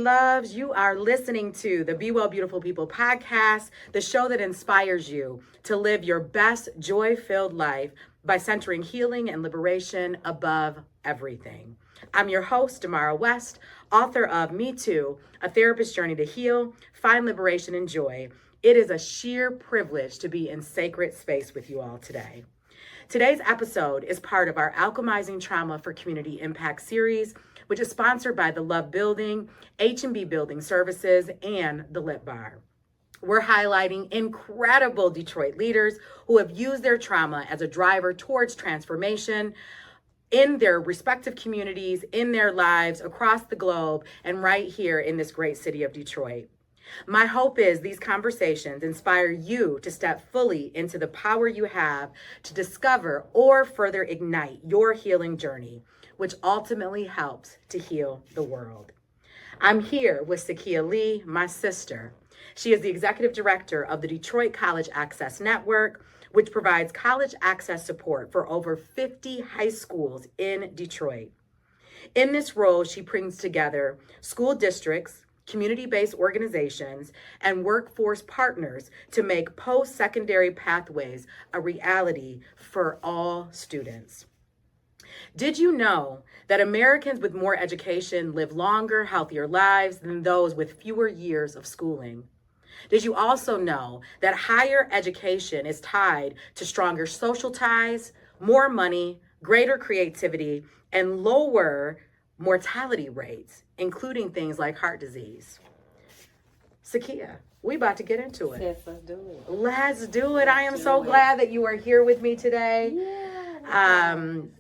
loves. You are listening to the Be Well Beautiful People podcast, the show that inspires you to live your best joy-filled life by centering healing and liberation above everything. I'm your host, Demarra West, author of Me Too, A Therapist's Journey to Heal, Find Liberation and Joy. It is a sheer privilege to be in sacred space with you all today. Today's episode is part of our Alchemizing Trauma for Community Impact series, which is sponsored by the Love Building, H&B Building Services, and the Lit Bar. We're highlighting incredible Detroit leaders who have used their trauma as a driver towards transformation in their respective communities, in their lives, across the globe, and right here in this great city of Detroit. My hope is these conversations inspire you to step fully into the power you have to discover or further ignite your healing journey, which ultimately helps to heal the world. I'm here with Cyekeia Lee, my sister. She is the executive director of the Detroit College Access Network, which provides college access support for over 50 high schools in Detroit. In this role, she brings together school districts, community-based organizations, and workforce partners to make post-secondary pathways a reality for all students. Did you know that Americans with more education live longer, healthier lives than those with fewer years of schooling? Did you also know that higher education is tied to stronger social ties, more money, greater creativity, and lower mortality rates, including things like heart disease? Cyekeia, we about to get into it. Yes, let's do it. Let's do it. I am so glad that you are here with me today.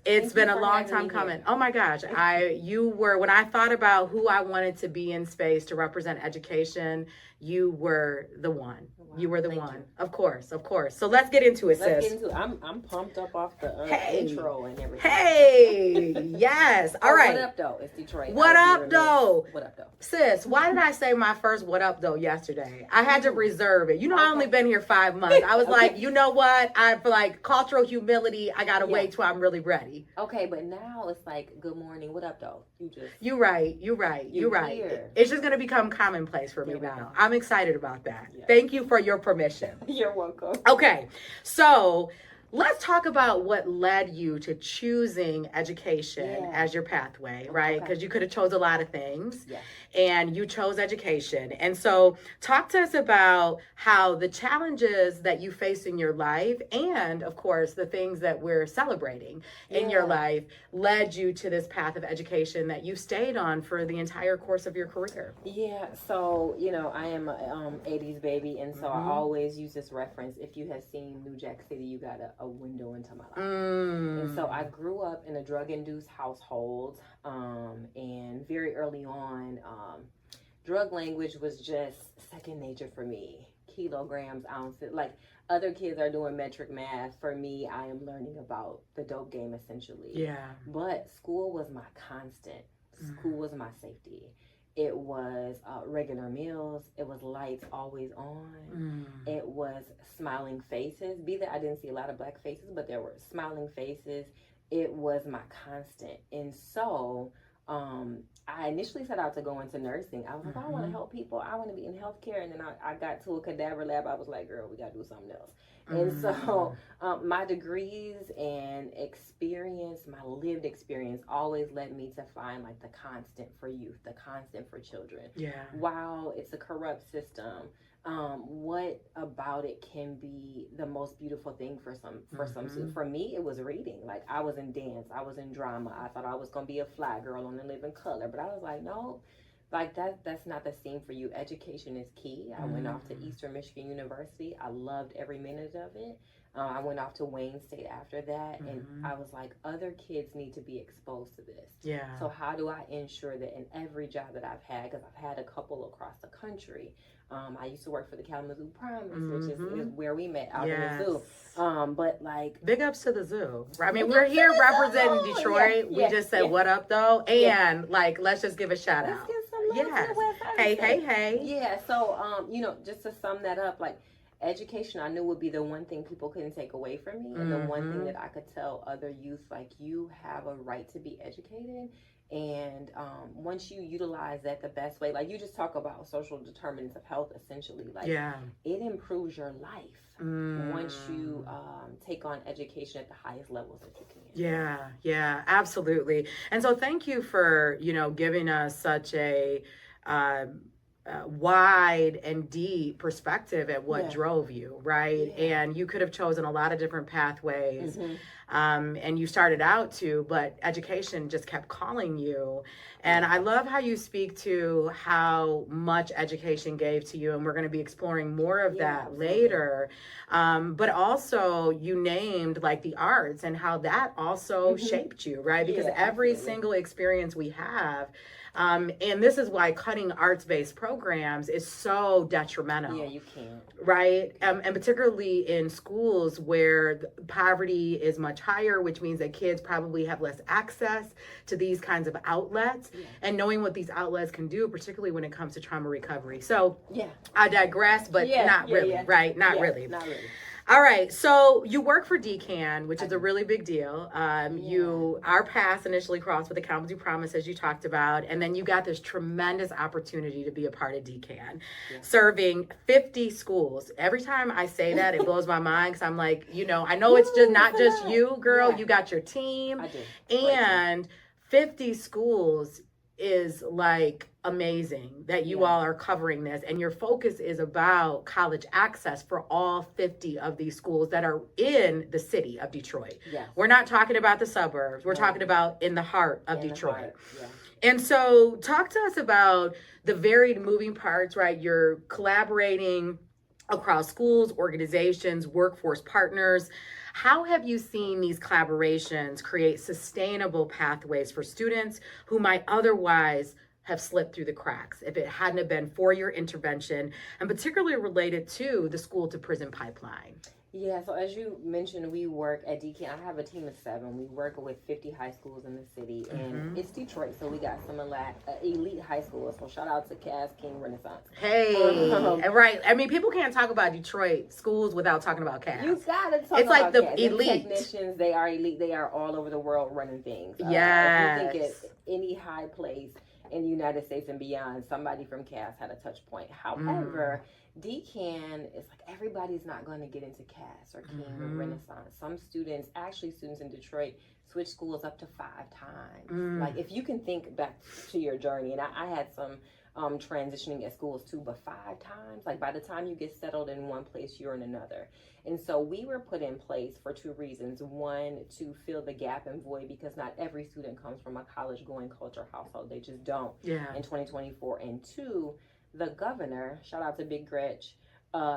It's been a long time coming. Oh my gosh. When I thought about who I wanted to be in space to represent education, you were the one. Wow, you were the one. You. Of course. So let's get into it, sis. I'm pumped up off the intro and everything. Hey, yes. All right. What up, though? It's Detroit. What up, though? What up, though? Sis, why did I say my first what up, though, yesterday? I had to reserve it. I only been here 5 months. I was like, you know what? I feel like cultural humility. I got to wait till I'm really ready. Okay, but now it's like, good morning. What up, though? You're right. Here. It's just going to become commonplace for me now. I'm excited about that. Yeah. Thank you for your permission. You're welcome. Okay, so let's talk about what led you to choosing education as your pathway, right? Because you could have chose a lot of things, and you chose education. And so talk to us about how the challenges that you face in your life, and of course, the things that we're celebrating in your life, led you to this path of education that you stayed on for the entire course of your career. Yeah, so, I am a 80s baby, and so I always use this reference. If you have seen New Jack City, you got a window into my life. And so I grew up in a drug-induced household, and very early on, drug language was just second nature for me. Kilograms, ounces, like other kids are doing metric math. For me, I am learning about the dope game essentially. Yeah. But school was my constant. School was my safety. It was regular meals. It was lights always on. It was smiling faces. Be that I didn't see a lot of black faces, but there were smiling faces. It was my constant. And so I initially set out to go into nursing. I was like, I want to help people. I want to be in healthcare. And then I got to a cadaver lab. I was like, girl, we got to do something else. And so my degrees and experience, my lived experience always led me to find like the constant for youth, the constant for children. Yeah. While it's a corrupt system, what about it can be the most beautiful thing for some for me, it was reading. Like I was in dance, I was in drama. I thought I was gonna be a fly girl on The Living Color, but I was like, no, like that's not the scene for you. Education is key. I went off to Eastern Michigan University. I loved every minute of it. I went off to Wayne State after that, and I was like, other kids need to be exposed to this. Yeah. So how do I ensure that in every job that I've had, because I've had a couple across the country, I used to work for the Kalamazoo Primaries, which is where we met out in the zoo. But like, big ups to the zoo. I mean, we're here representing Detroit. We just said what up though, and like, let's just give a shout out. Let's give some love to the West Side. Hey. Yeah. So just to sum that up, like, education I knew would be the one thing people couldn't take away from me, and the one thing that I could tell other youth, like, you have a right to be educated, And once you utilize that the best way, like you just talk about social determinants of health, essentially, like it improves your life once you take on education at the highest levels that you can. Yeah, absolutely. And so thank you for, giving us such a wide and deep perspective at what drove you, right? And you could have chosen a lot of different pathways. And you started out to, but education just kept calling you. And I love how you speak to how much education gave to you. And we're going to be exploring more of that later. But also you named like the arts and how that also shaped you, right? Because every single experience we have, and this is why cutting arts-based programs is so detrimental. Yeah, you can't. Right? And particularly in schools where poverty is much higher, which means that kids probably have less access to these kinds of outlets, and knowing what these outlets can do, particularly when it comes to trauma recovery. So I digress, but not really, right? Not really. Not really. All right, so you work for DCAN, which is a really big deal. Our paths initially crossed with Accountability Promise, as you talked about, and then you got this tremendous opportunity to be a part of DCAN, serving 50 schools. Every time I say that, it blows my mind because I'm like, I know it's just not just you, girl. You got your team, and 50 schools is like amazing that you all are covering this, and your focus is about college access for all 50 of these schools that are in the city of Detroit. We're not talking about the suburbs. We're talking about in the heart of Detroit. And so talk to us about the varied moving parts, right? You're collaborating across schools, organizations, workforce partners. How have you seen these collaborations create sustainable pathways for students who might otherwise have slipped through the cracks if it hadn't have been for your intervention, and particularly related to the school to prison pipeline? Yeah, so as you mentioned, we work at DCAN. I have a team of 7. We work with 50 high schools in the city, and it's Detroit, so we got some elite high schools. So shout out to Cass King Renaissance. Hey, right. I mean, people can't talk about Detroit schools without talking about Cass. You gotta talk it's about like the Cass. elite. The technicians, they are elite. They are all over the world running things. If you think at any high place in the United States and beyond, somebody from Cass had a touch point. However, DCAN is like everybody's not going to get into Cass or King or Renaissance. Some students in Detroit, switch schools up to 5 times. Like if you can think back to your journey, and I had some transitioning at schools too, but 5 times, like by the time you get settled in one place, you're in another. And so we were put in place for 2 reasons. One, to fill the gap and void, because not every student comes from a college going culture household. They just don't in 2024. And 2, the governor, shout out to Big Gretch,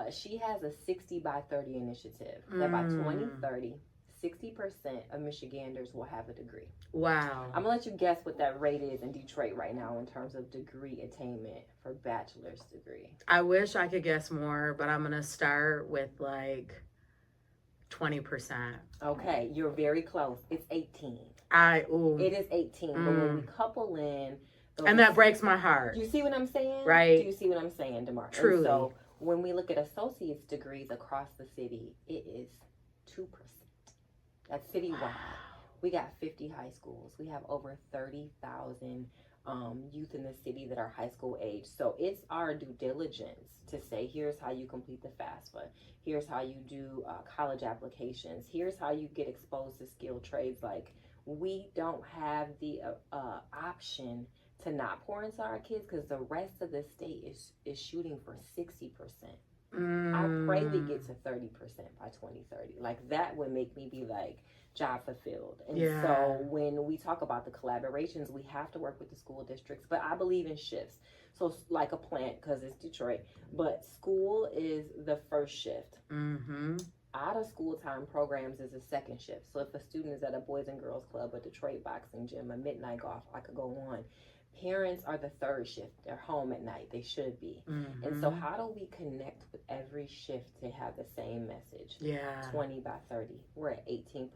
she has a 60 by 30 initiative that by 2030, 60% of Michiganders will have a degree. Wow. I'm gonna let you guess what that rate is in Detroit right now in terms of degree attainment for bachelor's degree. I wish I could guess more, but I'm gonna start with like 20%. Okay, you're very close. It's 18. It is 18, but when we couple in and that breaks my heart. You see what I'm saying? Right. Do you see what I'm saying, Demarra? Truly. And so when we look at associate's degrees across the city, it is 2%. That's citywide. We got 50 high schools. We have over 30,000 youth in the city that are high school age. So it's our due diligence to say, here's how you complete the FAFSA. Here's how you do college applications. Here's how you get exposed to skilled trades. Like, we don't have the option to not pour into our kids, because the rest of the state is shooting for 60%. I pray we get to 30% by 2030. Like, that would make me be like, job fulfilled. And so when we talk about the collaborations, we have to work with the school districts, but I believe in shifts. So like a plant, because it's Detroit, but school is the first shift. Out of school time programs is a second shift. So if a student is at a Boys and Girls Club, a Detroit boxing gym, a midnight golf, I could go on. Parents are the third shift. They're home at night. They should be. And so how do we connect with every shift to have the same message? 20 by 30. We're at 18%.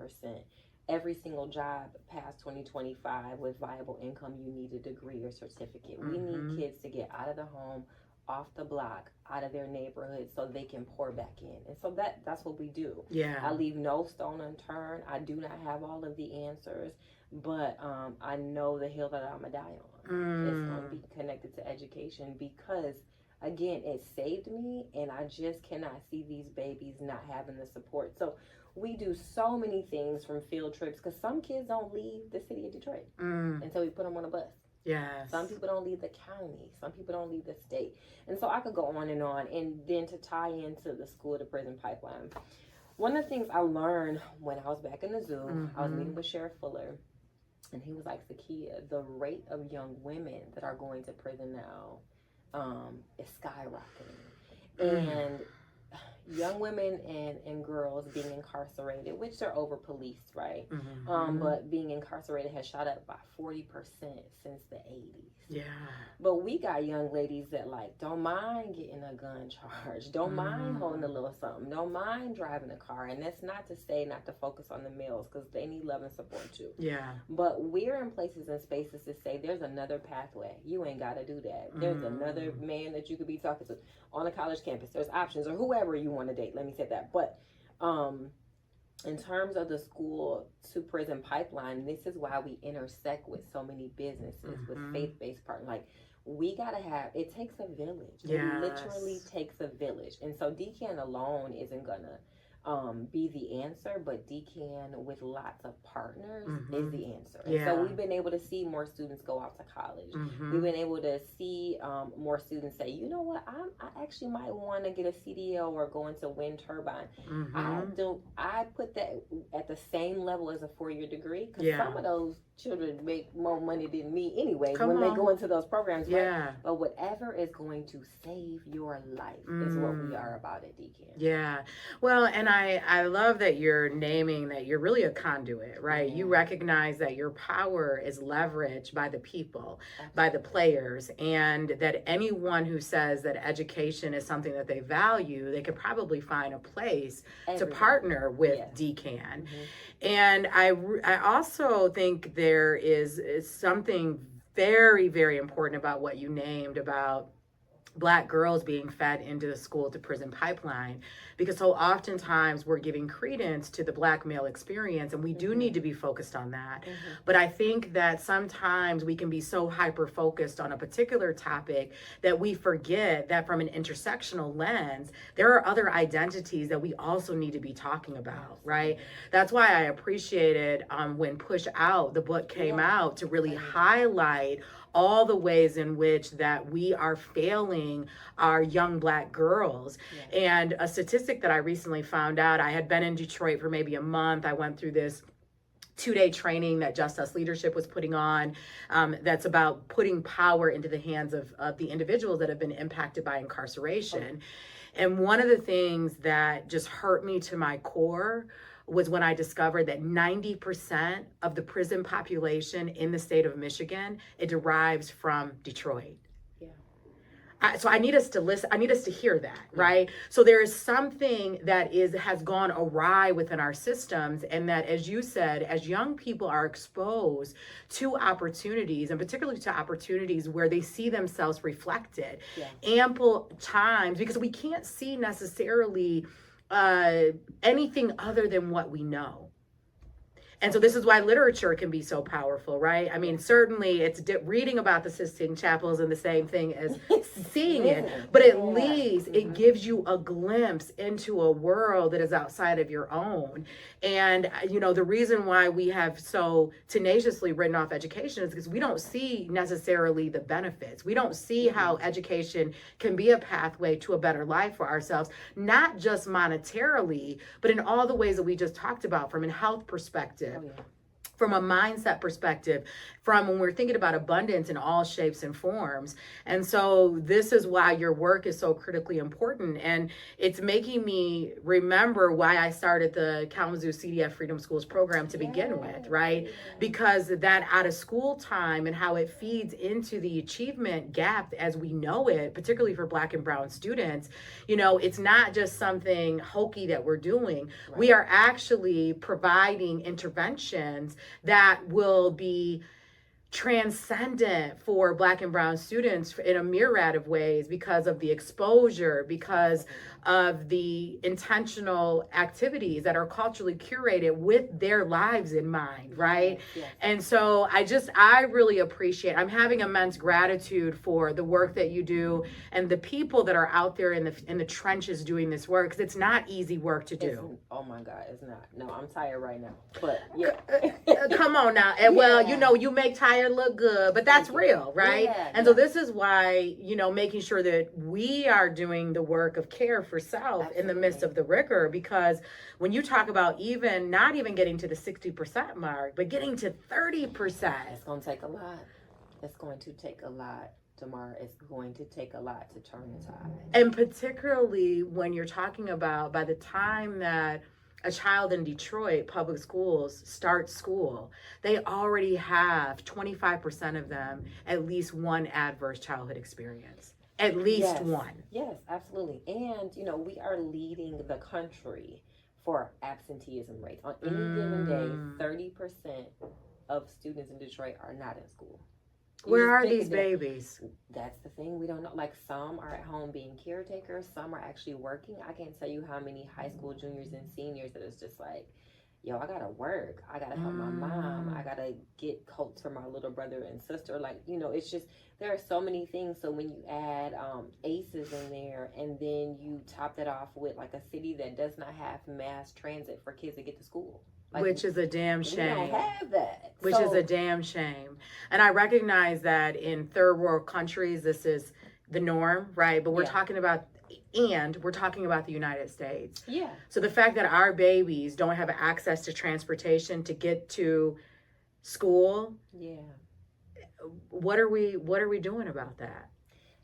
Every single job past 2025 with viable income, you need a degree or certificate. We need kids to get out of the home, off the block, out of their neighborhood, so they can pour back in. And so that's what we do. Yeah. I leave no stone unturned. I do not have all of the answers, but I know the hill that I'm gonna die on. It's going to be connected to education, because again, it saved me, and I just cannot see these babies not having the support. So we do so many things, from field trips, because some kids don't leave the city of Detroit until we put them on a bus. Yes. Some people don't leave the county. Some people don't leave the state. And so I could go on. And then to tie into the school to prison pipeline, one of the things I learned when I was back in the zoo, I was meeting with Sheriff Fuller, and he was like, Cyekeia, the rate of young women that are going to prison now is skyrocketing. And young women and girls being incarcerated, which they're over policed, right? But being incarcerated has shot up by 40% since the 80s. Yeah. But we got young ladies that like don't mind getting a gun charge, don't mind holding a little something, don't mind driving a car. And that's not to say not to focus on the males, because they need love and support too. Yeah. But we're in places and spaces to say there's another pathway. You ain't got to do that. There's another man that you could be talking to on a college campus. There's options, or whoever you want to date. Let me say that. But in terms of the school to prison pipeline, this is why we intersect with so many businesses, with faith-based partners. Like, we got to have, it takes a village. Yes. It literally takes a village. And so DCAN alone isn't going to be the answer, but DCAN with lots of partners is the answer. And so we've been able to see more students go out to college. We've been able to see more students say, you know what, I actually might want to get a CDL or go into wind turbine. I put that at the same level as a 4-year degree, because some of those children make more money than me anyway when they go into those programs, right? But whatever is going to save your life is what we are about at DCAN. Yeah. Well, and I love that you're naming that you're really a conduit, right? You recognize that your power is leveraged by the people, by the players, and that anyone who says that education is something that they value, they could probably find a place to partner with DCAN. And I also think there is something very, very important about what you named about Black girls being fed into the school to prison pipeline, because so oftentimes we're giving credence to the Black male experience, and we do need to be focused on that. But I think that sometimes we can be so hyper focused on a particular topic that we forget that from an intersectional lens, there are other identities that we also need to be talking about, right? That's why I appreciated when Push Out, the book came out, to really highlight all the ways in which that we are failing our young Black girls. And a statistic that I recently found out, I had been in Detroit for maybe a month. I went through this 2-day training that Just Us Leadership was putting on, that's about putting power into the hands of the individuals that have been impacted by incarceration. And one of the things that just hurt me to my core was when I discovered that 90% of the prison population in the state of Michigan, it derives from Detroit. So I need us to listen. I need us to hear that, right? So there is something that has gone awry within our systems, and that, as you said, as young people are exposed to opportunities, and particularly to opportunities where they see themselves reflected, ample times, because we can't see necessarily anything other than what we know. And so this is why literature can be so powerful, right? I mean, certainly it's reading about the Sistine Chapels and the same thing as seeing it, but at least it gives you a glimpse into a world that is outside of your own. And, you know, the reason why we have so tenaciously written off education is because we don't see necessarily the benefits. We don't see how education can be a pathway to a better life for ourselves, not just monetarily, but in all the ways that we just talked about, from a health perspective, from a mindset perspective, from when we're thinking about abundance in all shapes and forms. And so this is why your work is so critically important. And it's making me remember why I started the Kalamazoo CDF Freedom Schools program to begin with, right? Because that out of school time and how it feeds into the achievement gap as we know it, particularly for Black and Brown students, you know, it's not just something hokey that we're doing. We are actually providing interventions that will be transcendent for Black and brown students in a myriad of ways because of the exposure, because of the intentional activities that are culturally curated with their lives in mind, right? Yes. And so I really appreciate, I'm having immense gratitude for the work that you do and the people that are out there in the trenches doing this work, because it's not easy work to do. Oh my God, it's not. No, I'm tired right now. But yeah. Come on now. And well, you know, you make tired look good, but that's real, right? And so this is why, you know, making sure that we are doing the work of care for self in the midst of the rigor, because when you talk about not even getting to the 60% mark, but getting to 30%. It's going to take a lot. It's going to take a lot. Demarra, it's going to take a lot to turn the tide. And particularly when you're talking about by the time that a child in Detroit public schools starts school, they already have 25% of them at least one adverse childhood experience. At least one. Yes, absolutely. And, you know, we are leading the country for absenteeism rates. On any given day, 30% of students in Detroit are not in school. Where are these babies? That's the thing. We don't know. Like, some are at home being caretakers. Some are actually working. I can't tell you how many high school juniors and seniors that is just like, yo, I gotta work. I gotta help my mom. I gotta get coats for my little brother and sister. Like, you know, it's just, there are so many things. So when you add ACEs in there, and then you top that off with like a city that does not have mass transit for kids to get to school. Like, which is a damn shame. We don't have that. Which is a damn shame. And I recognize that in third world countries, this is the norm, right? But we're talking about the United States. Yeah. So the fact that our babies don't have access to transportation to get to school. Yeah. What are we doing about that?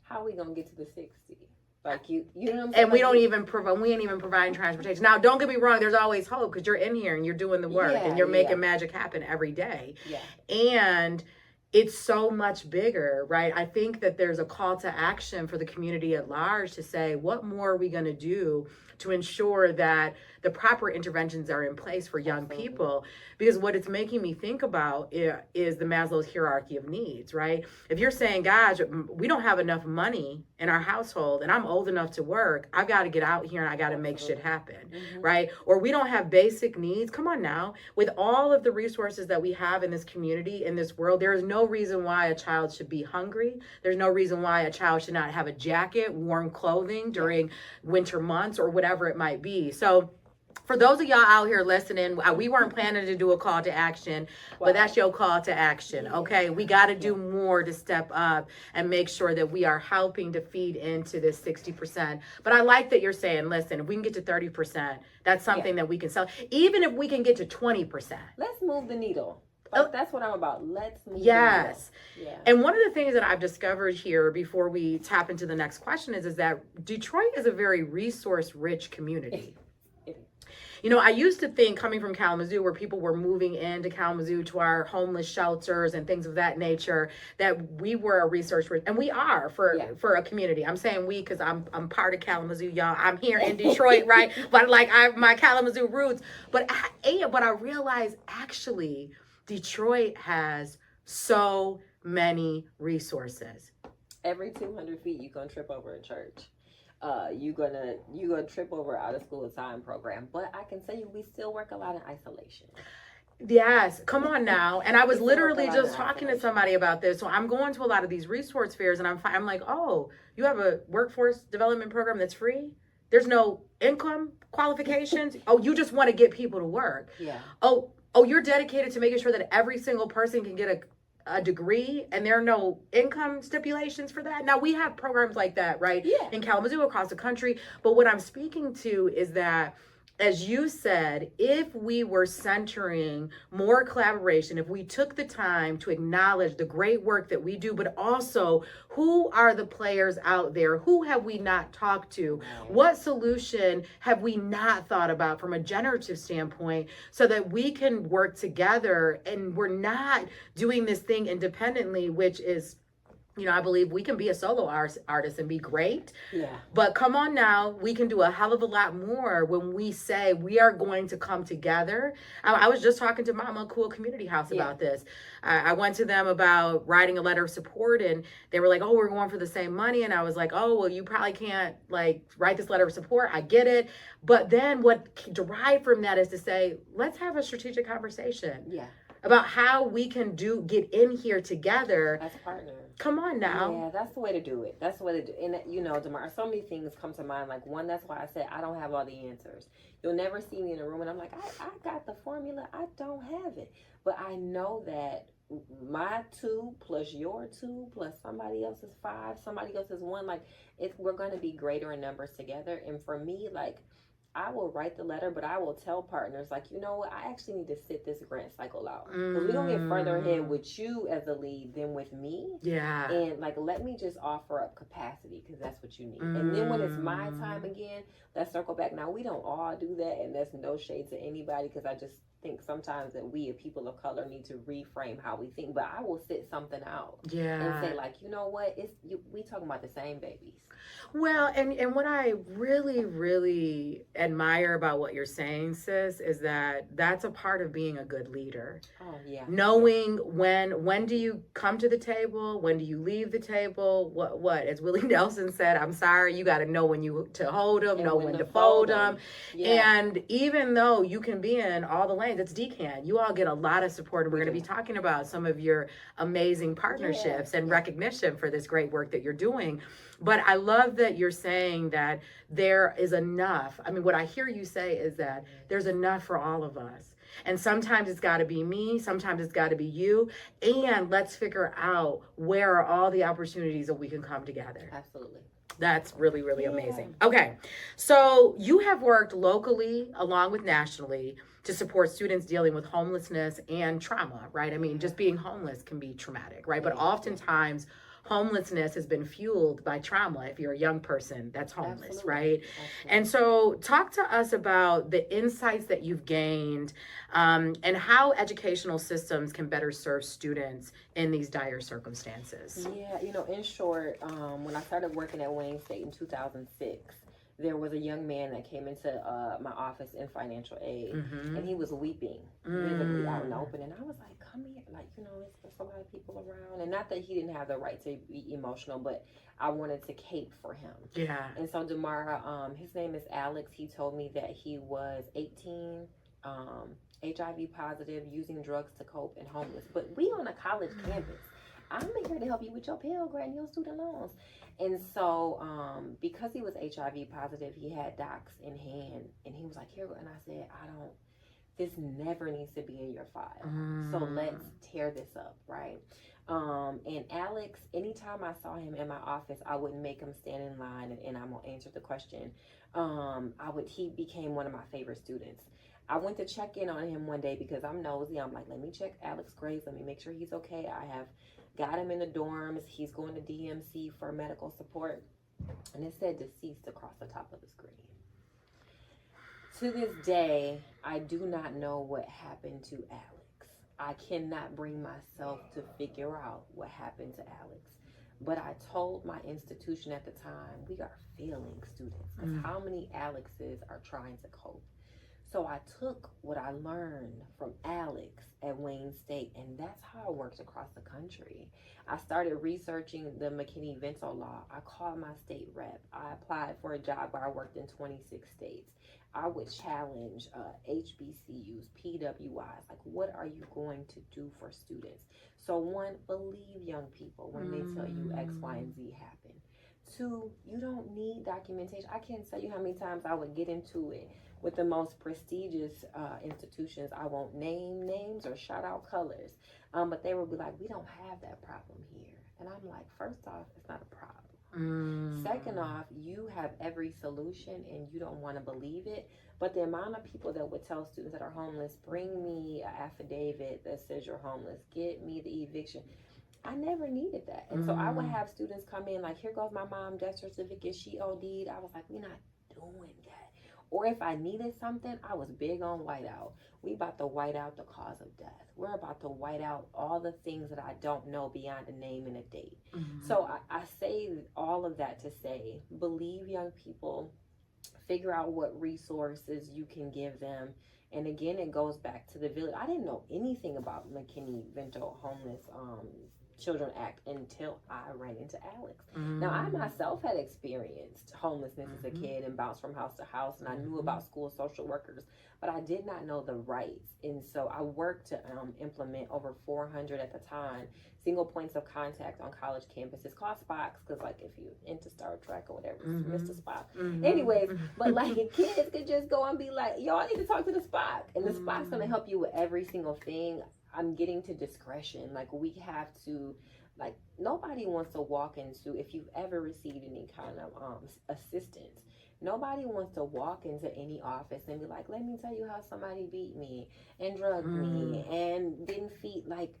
How are we gonna get to the 60? Like, you know what I'm saying? And we ain't even providing transportation. Now, don't get me wrong, there's always hope, because you're in here and you're doing the work and you're making magic happen every day. Yeah. And it's so much bigger, right? I think that there's a call to action for the community at large to say, what more are we going to do to ensure that the proper interventions are in place for young people? Because what it's making me think about is the Maslow's hierarchy of needs, right? If you're saying, gosh, we don't have enough money in our household and I'm old enough to work, I've got to get out here and I got to make shit happen, right? Or we don't have basic needs. Come on now. With all of the resources that we have in this community, in this world, there is no reason why a child should be hungry. There's no reason why a child should not have a jacket, warm clothing during winter months or whatever it might be. So for those of y'all out here listening, we weren't planning to do a call to action, but that's your call to action, okay? We got to do more to step up and make sure that we are helping to feed into this 60%. But I like that you're saying, listen, if we can get to 30%, that's something that we can sell. Even if we can get to 20%. Let's move the needle. Like, that's what I'm about. Let's move the needle. Yeah. And one of the things that I've discovered here before we tap into the next question is that Detroit is a very resource-rich community. You know, I used to think, coming from Kalamazoo, where people were moving into Kalamazoo to our homeless shelters and things of that nature, that we were a resource, and we are for a community. I'm saying we because I'm part of Kalamazoo, y'all. I'm here in Detroit, right? But like my Kalamazoo roots. But I realized actually Detroit has so many resources. Every 200 feet, you're gonna trip over a church. You're gonna trip over out of school time program. But I can tell you, we still work a lot in isolation. Yes, come on now. And I was literally just talking to somebody about this. So I'm going to a lot of these resource fairs, and I'm like, oh, you have a workforce development program that's free? There's no income qualifications? Oh, you just want to get people to work. Yeah. Oh, you're dedicated to making sure that every single person can get a degree, and there are no income stipulations for that. Now, we have programs like that, right? Yeah. In Kalamazoo, across the country. But what I'm speaking to is that, as you said, if we were centering more collaboration, if we took the time to acknowledge the great work that we do, but also who are the players out there? Who have we not talked to? What solution have we not thought about from a generative standpoint, so that we can work together and we're not doing this thing independently, which is You know, I believe we can be a solo artist and be great. Yeah. But come on now, we can do a hell of a lot more when we say we are going to come together. I was just talking to Mama Cool Community House about this. I went to them about writing a letter of support, and they were like, oh, we're going for the same money. And I was like, oh, well, you probably can't like write this letter of support. I get it. But then what derived from that is to say, let's have a strategic conversation. Yeah. About how we can get in here together as partners. Come on now. Yeah, that's the way to do it. That's the way to do it. And you know, Demarra, so many things come to mind. Like one, that's why I said I don't have all the answers. You'll never see me in a room and I'm like, I got the formula. I don't have it. But I know that my 2 plus your 2 plus somebody else's 5, somebody else's 1, like we're going to be greater in numbers together. And for me, like, I will write the letter, but I will tell partners, like, you know what, I actually need to sit this grant cycle out. Because we're going to get further ahead with you as the lead than with me. Yeah. And, like, let me just offer up capacity because that's what you need. And then when it's my time again, let's circle back. Now, we don't all do that, and there's no shade to anybody because I just think sometimes that we, as people of color, need to reframe how we think. But I will sit something out and say, like, you know what, we talking about the same babies. Well, and what I really, really admire about what you're saying, sis, is that that's a part of being a good leader. Oh, yeah. Knowing when do you come to the table, when do you leave the table, what as Willie Nelson said, I'm sorry, you got to know when to hold them, know when to fold them. Yeah. And even though you can be in all the lanes, it's DCAN. You all get a lot of support, and we're going to be talking about some of your amazing partnerships and recognition for this great work that you're doing. But I love that you're saying that there is enough. I mean, what I hear you say is that there's enough for all of us. And sometimes it's got to be me. Sometimes it's got to be you. And let's figure out where are all the opportunities that we can come together. Absolutely. That's really, really amazing. Okay. So you have worked locally along with nationally to support students dealing with homelessness and trauma, right? I mean, just being homeless can be traumatic, right? But oftentimes homelessness has been fueled by trauma if you're a young person that's homeless, right? And so talk to us about the insights that you've gained and how educational systems can better serve students in these dire circumstances. Yeah, you know, in short, when I started working at Wayne State in 2006, there was a young man that came into my office in financial aid, and he was weeping visibly out in the open. And I was like, come here, like, you know, there's a lot of people around. And not that he didn't have the right to be emotional, but I wanted to cape for him. Yeah. And so Demarra, his name is Alex. He told me that he was 18, HIV positive, using drugs to cope, and homeless. But we on a college campus. I'm here to help you with your Pell Grant and your student loans. And so, because he was HIV positive, he had docs in hand, and he was like, here, and I said, this never needs to be in your file. So let's tear this up, right? And Alex, anytime I saw him in my office, I wouldn't make him stand in line and I'm gonna answer the question. He became one of my favorite students. I went to check in on him one day because I'm nosy. I'm like, let me check Alex's grades. Let me make sure he's okay. I have got him in the dorms. He's going to DMC for medical support. And it said deceased across the top of the screen. To this day, I do not know what happened to Alex. I cannot bring myself to figure out what happened to Alex. But I told my institution at the time, we are failing students. Because how many Alexes are trying to cope? So I took what I learned from Alex at Wayne State, and that's how it works across the country. I started researching the McKinney-Vento law. I called my state rep. I applied for a job where I worked in 26 states. I would challenge HBCUs, PWIs, like, what are you going to do for students? So one, believe young people when they tell you X, Y, and Z happen. 2, you don't need documentation. I can't tell you how many times I would get into it with the most prestigious institutions. I won't name names or shout out colors, but they would be like, we don't have that problem here. And I'm like, first off, it's not a problem. Second off, you have every solution and you don't want to believe it. But the amount of people that would tell students that are homeless, bring me an affidavit that says you're homeless, get me the eviction. I never needed that. And so I would have students come in like, here goes my mom's death certificate, she OD'd. I was like, we're not doing that. Or if I needed something, I was big on whiteout. We about to white out the cause of death. We're about to white out all the things that I don't know beyond a name and a date. So I say all of that to say, believe young people, figure out what resources you can give them. And again, it goes back to the village. I didn't know anything about McKinney-Vento Homeless Children Act until I ran into Alex. Now, I myself had experienced homelessness as a kid and bounced from house to house, and I knew about school social workers, but I did not know the rights. And so I worked to implement over 400 at the time single points of contact on college campuses called spots, because like if you into Star Trek or whatever, Mr. Spock. Anyways, but like kids could just go and be like, yo, I need to talk to the Spock, and the Spock's gonna help you with every single thing. I'm getting to discretion. Like we have to, like nobody wants to walk into, if you've ever received any kind of assistance, nobody wants to walk into any office and be like, let me tell you how somebody beat me and drugged me and didn't feed. Like,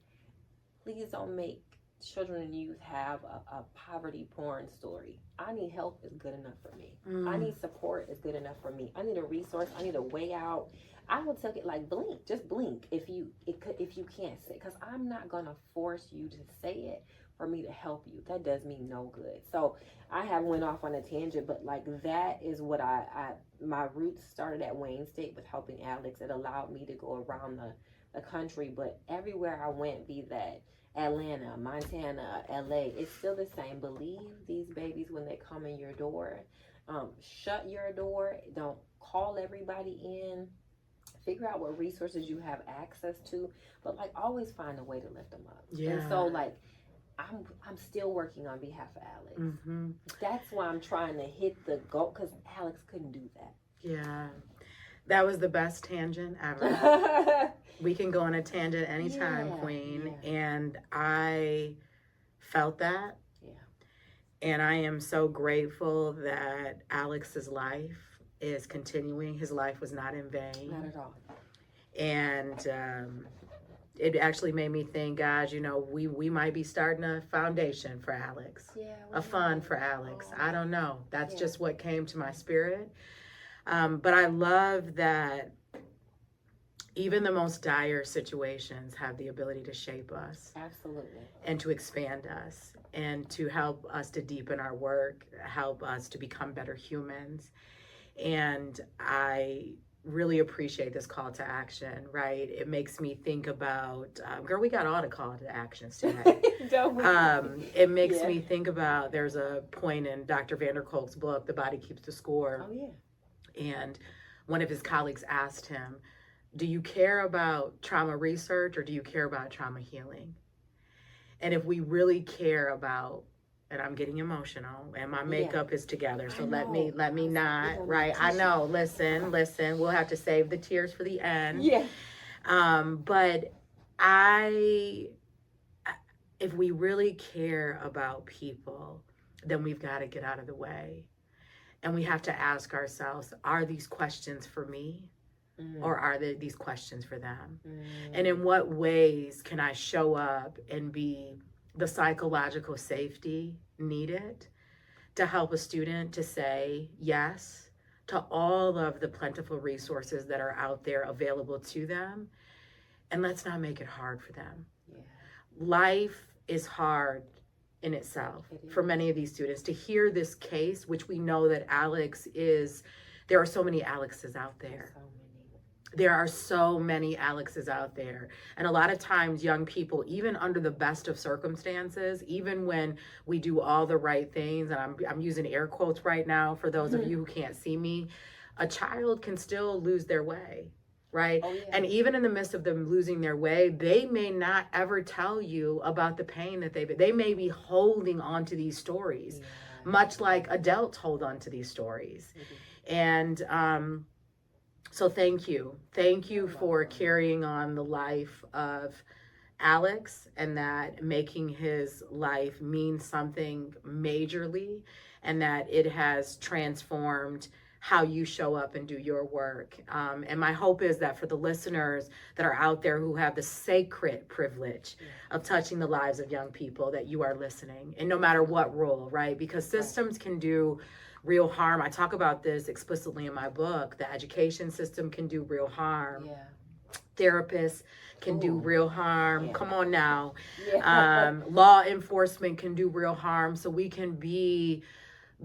please don't make children and youth have a poverty porn story. I need help is good enough for me. I need support is good enough for me. I need a resource. I need a way out. I would take it like blink, just blink if you can't say, because I'm not gonna force you to say it for me to help you. That does me no good. So I have went off on a tangent, but like that is what my roots started at Wayne State with helping Alex. It allowed me to go around the country, but everywhere I went, be that Atlanta, Montana, LA, it's still the same. Believe these babies when they come in your door. Shut your door. Don't call everybody in. Figure out what resources you have access to, but like always find a way to lift them up. Yeah. And so like I'm still working on behalf of Alex. That's why I'm trying to hit the goal, because Alex couldn't do that. Yeah. That was the best tangent ever. We can go on a tangent anytime, Queen. Yeah. And I felt that. Yeah. And I am so grateful that Alex's life is continuing. His life was not in vain. Not at all. And it actually made me think, guys, you know, we might be starting a foundation for Alex. Yeah. A fund for Alex. I don't know. That's just what came to my spirit. But I love that even the most dire situations have the ability to shape us. Absolutely. And to expand us and to help us to deepen our work, help us to become better humans. And I really appreciate this call to action, right? It makes me think about, girl, we got all the call to actions today. It makes me think about, there's a point in Dr. Vander Kolk's book, The Body Keeps the Score. Oh, yeah. And one of his colleagues asked him, do you care about trauma research or do you care about trauma healing? And if we really care about, and I'm getting emotional and my makeup is together, so let me not, right? I know, listen, we'll have to save the tears for the end. Yeah. But if we really care about people, then we've got to get out of the way. And we have to ask ourselves, are these questions for me? Or are these questions for them? And in what ways can I show up and be the psychological safety needed to help a student to say yes to all of the plentiful resources that are out there available to them? And let's not make it hard for them. Yeah. Life is hard in itself for many of these students. To hear this case, which we know that Alex is, there are so many Alexes out there. There are so many Alexes out there. And a lot of times young people, even under the best of circumstances, even when we do all the right things, and I'm using air quotes right now for those of you who can't see me, a child can still lose their way, right? Oh, yeah. And even in the midst of them losing their way, they may not ever tell you about the pain that they may be holding on to these stories, much like adults hold on to these stories. And so thank you for carrying on the life of Alex, and that making his life mean something majorly, and that it has transformed how you show up and do your work. And my hope is that for the listeners that are out there who have the sacred privilege of touching the lives of young people, that you are listening, and no matter what role, right? Because systems can do real harm. I talk about this explicitly in my book. The education system can do real harm. Yeah. Therapists can do real harm. Yeah. Come on now. Yeah. Law enforcement can do real harm. So we can be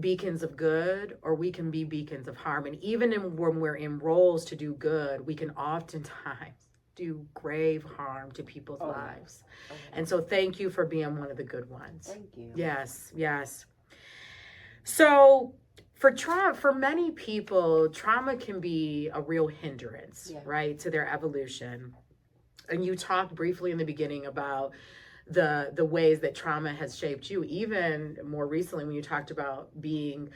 beacons of good, or we can be beacons of harm. And even when we're in roles to do good, we can oftentimes do grave harm to people's lives. Okay. And so thank you for being one of the good ones. Thank you. Yes, yes. So for many people, trauma can be a real hindrance, right, to their evolution. And you talked briefly in the beginning about the ways that trauma has shaped you, even more recently when you talked about being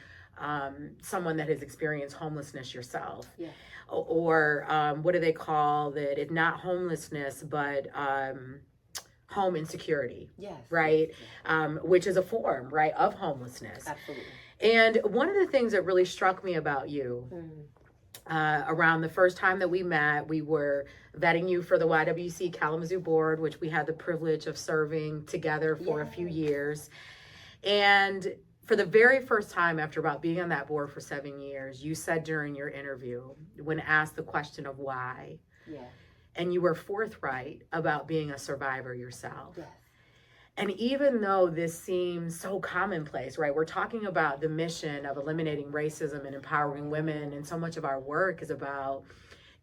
someone that has experienced homelessness yourself. Yeah. Or what do they call it? It's not homelessness, but home insecurity. Yes. Right? Yes. Which is a form, right, of homelessness. Absolutely. And one of the things that really struck me about you around the first time that we met, we were vetting you for the YWC Kalamazoo board, which we had the privilege of serving together for a few years. And for the very first time, after about being on that board for 7 years, you said during your interview, when asked the question of why, and you were forthright about being a survivor yourself. Yes. And even though this seems so commonplace, right? We're talking about the mission of eliminating racism and empowering women, and so much of our work is about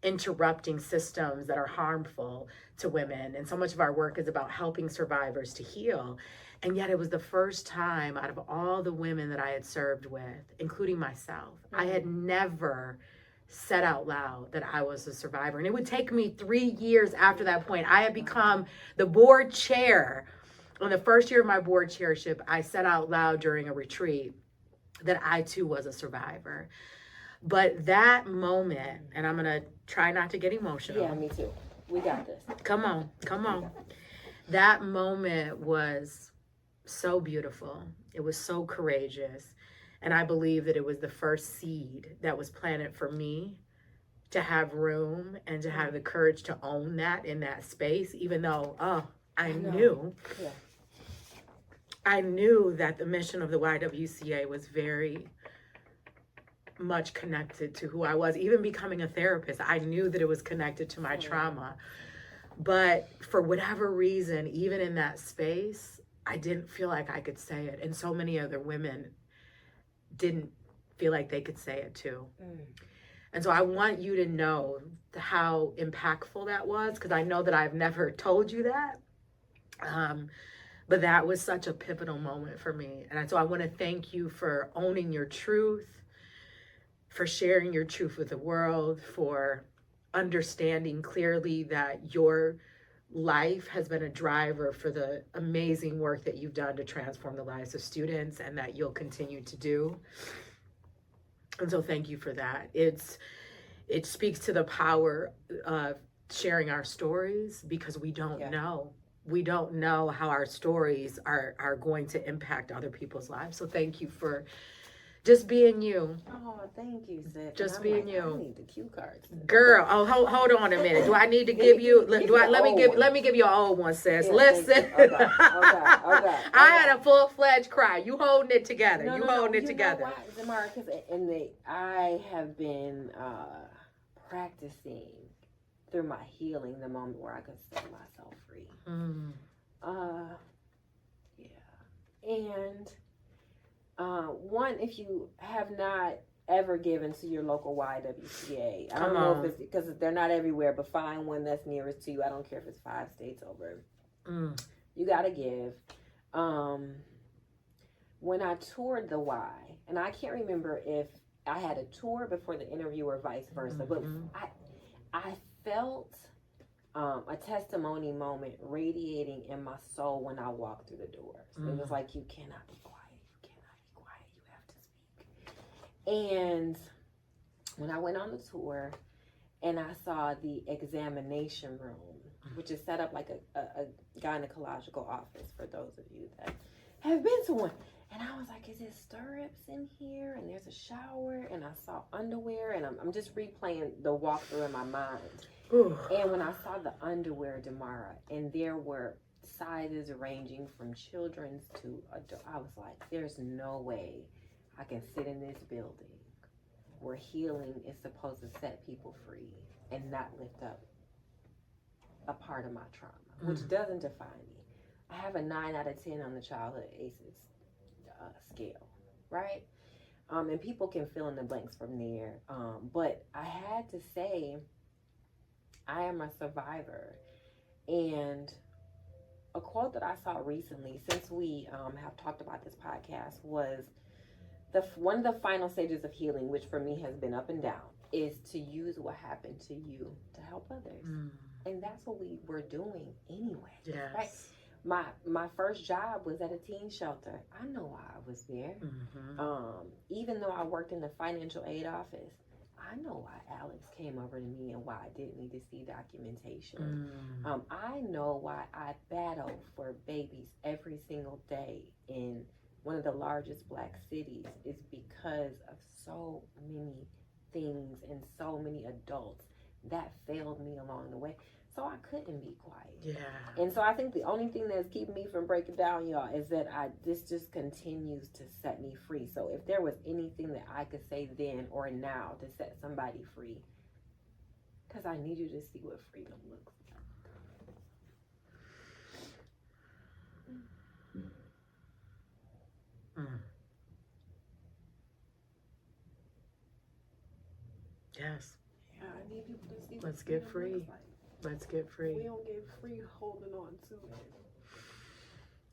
interrupting systems that are harmful to women, and so much of our work is about helping survivors to heal. And yet it was the first time out of all the women that I had served with, including myself, I had never said out loud that I was a survivor. And it would take me 3 years after that point. I had become the board chair. On the first year of my board chairship, I said out loud during a retreat that I too was a survivor. But that moment, and I'm going to try not to get emotional. Yeah, me too. We got this. Come on. That moment was so beautiful. It was so courageous. And I believe that it was the first seed that was planted for me to have room and to have the courage to own that in that space, even though, I knew. Yeah. I knew that the mission of the YWCA was very much connected to who I was. Even becoming a therapist, I knew that it was connected to my trauma. But for whatever reason, even in that space, I didn't feel like I could say it. And so many other women didn't feel like they could say it too. And so I want you to know how impactful that was, because I know that I've never told you that. But that was such a pivotal moment for me. And so I want to thank you for owning your truth, for sharing your truth with the world, for understanding clearly that your life has been a driver for the amazing work that you've done to transform the lives of students, and that you'll continue to do. And so thank you for that. It speaks to the power of sharing our stories, because we don't know. We don't know how our stories are going to impact other people's lives. So thank you for just being you. Oh, thank you, sis. Just being you. I need the cue cards. Girl, hold on a minute. Do I need to give you? Let me give you an old one, sis. Yeah, listen. Okay. I had a full-fledged cry. You holding it together. You holding it together. Know why, Demarra? I have been practicing through my healing the moment where I could set myself free. And one, if you have not ever given to your local YWCA, I don't know if it's because they're not everywhere, but find one that's nearest to you. I don't care if it's 5 states over. You gotta give. When I toured the Y, and I can't remember if I had a tour before the interview or vice versa, but I felt a testimony moment radiating in my soul when I walked through the doors. It was like, you cannot be quiet. You cannot be quiet. You have to speak. And when I went on the tour and I saw the examination room, which is set up like a gynecological office for those of you that have been to one. And I was like, is it stirrups in here? And there's a shower, and I saw underwear, and I'm just replaying the walkthrough in my mind. Ooh. And when I saw the underwear, Demarra, and there were sizes ranging from children's to adult, I was like, there's no way I can sit in this building where healing is supposed to set people free and not lift up a part of my trauma, which doesn't define me. I have a 9 out of 10 on the childhood ACEs scale, right? And people can fill in the blanks from there. But I had to say, I am a survivor. And a quote that I saw recently, since we have talked about this podcast, was one of the final stages of healing, which for me has been up and down, is to use what happened to you to help others. And that's what we were doing anyway. Yes. Right? My first job was at a teen shelter. I know why I was there. Even though I worked in the financial aid office, I know why Alex came over to me and why I didn't need to see documentation. I know why I battled for babies every single day in one of the largest Black cities, is because of so many things and so many adults that failed me along the way. So I couldn't be quiet. Yeah. And so I think the only thing that's keeping me from breaking down, y'all, is that this just continues to set me free. So if there was anything that I could say then or now to set somebody free, because I need you to see what freedom looks like. Yes. Yeah, I need people to see. Let's get free. Looks like. Let's get free. We don't get free holding on to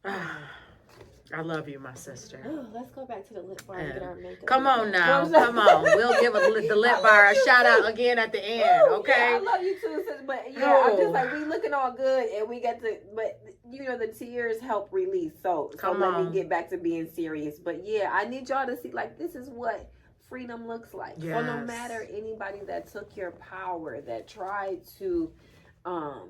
it. I love you, my sister. Oh, let's go back to the lip bar and get our makeup. Come on now. Come on. We'll give the lip bar a shout out again at the end, okay? Yeah, I love you too, sis. But yeah, I'm just like, we looking all good, and we got to, but you know, the tears help release. So let me get back to being serious. But yeah, I need y'all to see, like, this is what freedom looks like. Yes. So no matter anybody that took your power, that tried to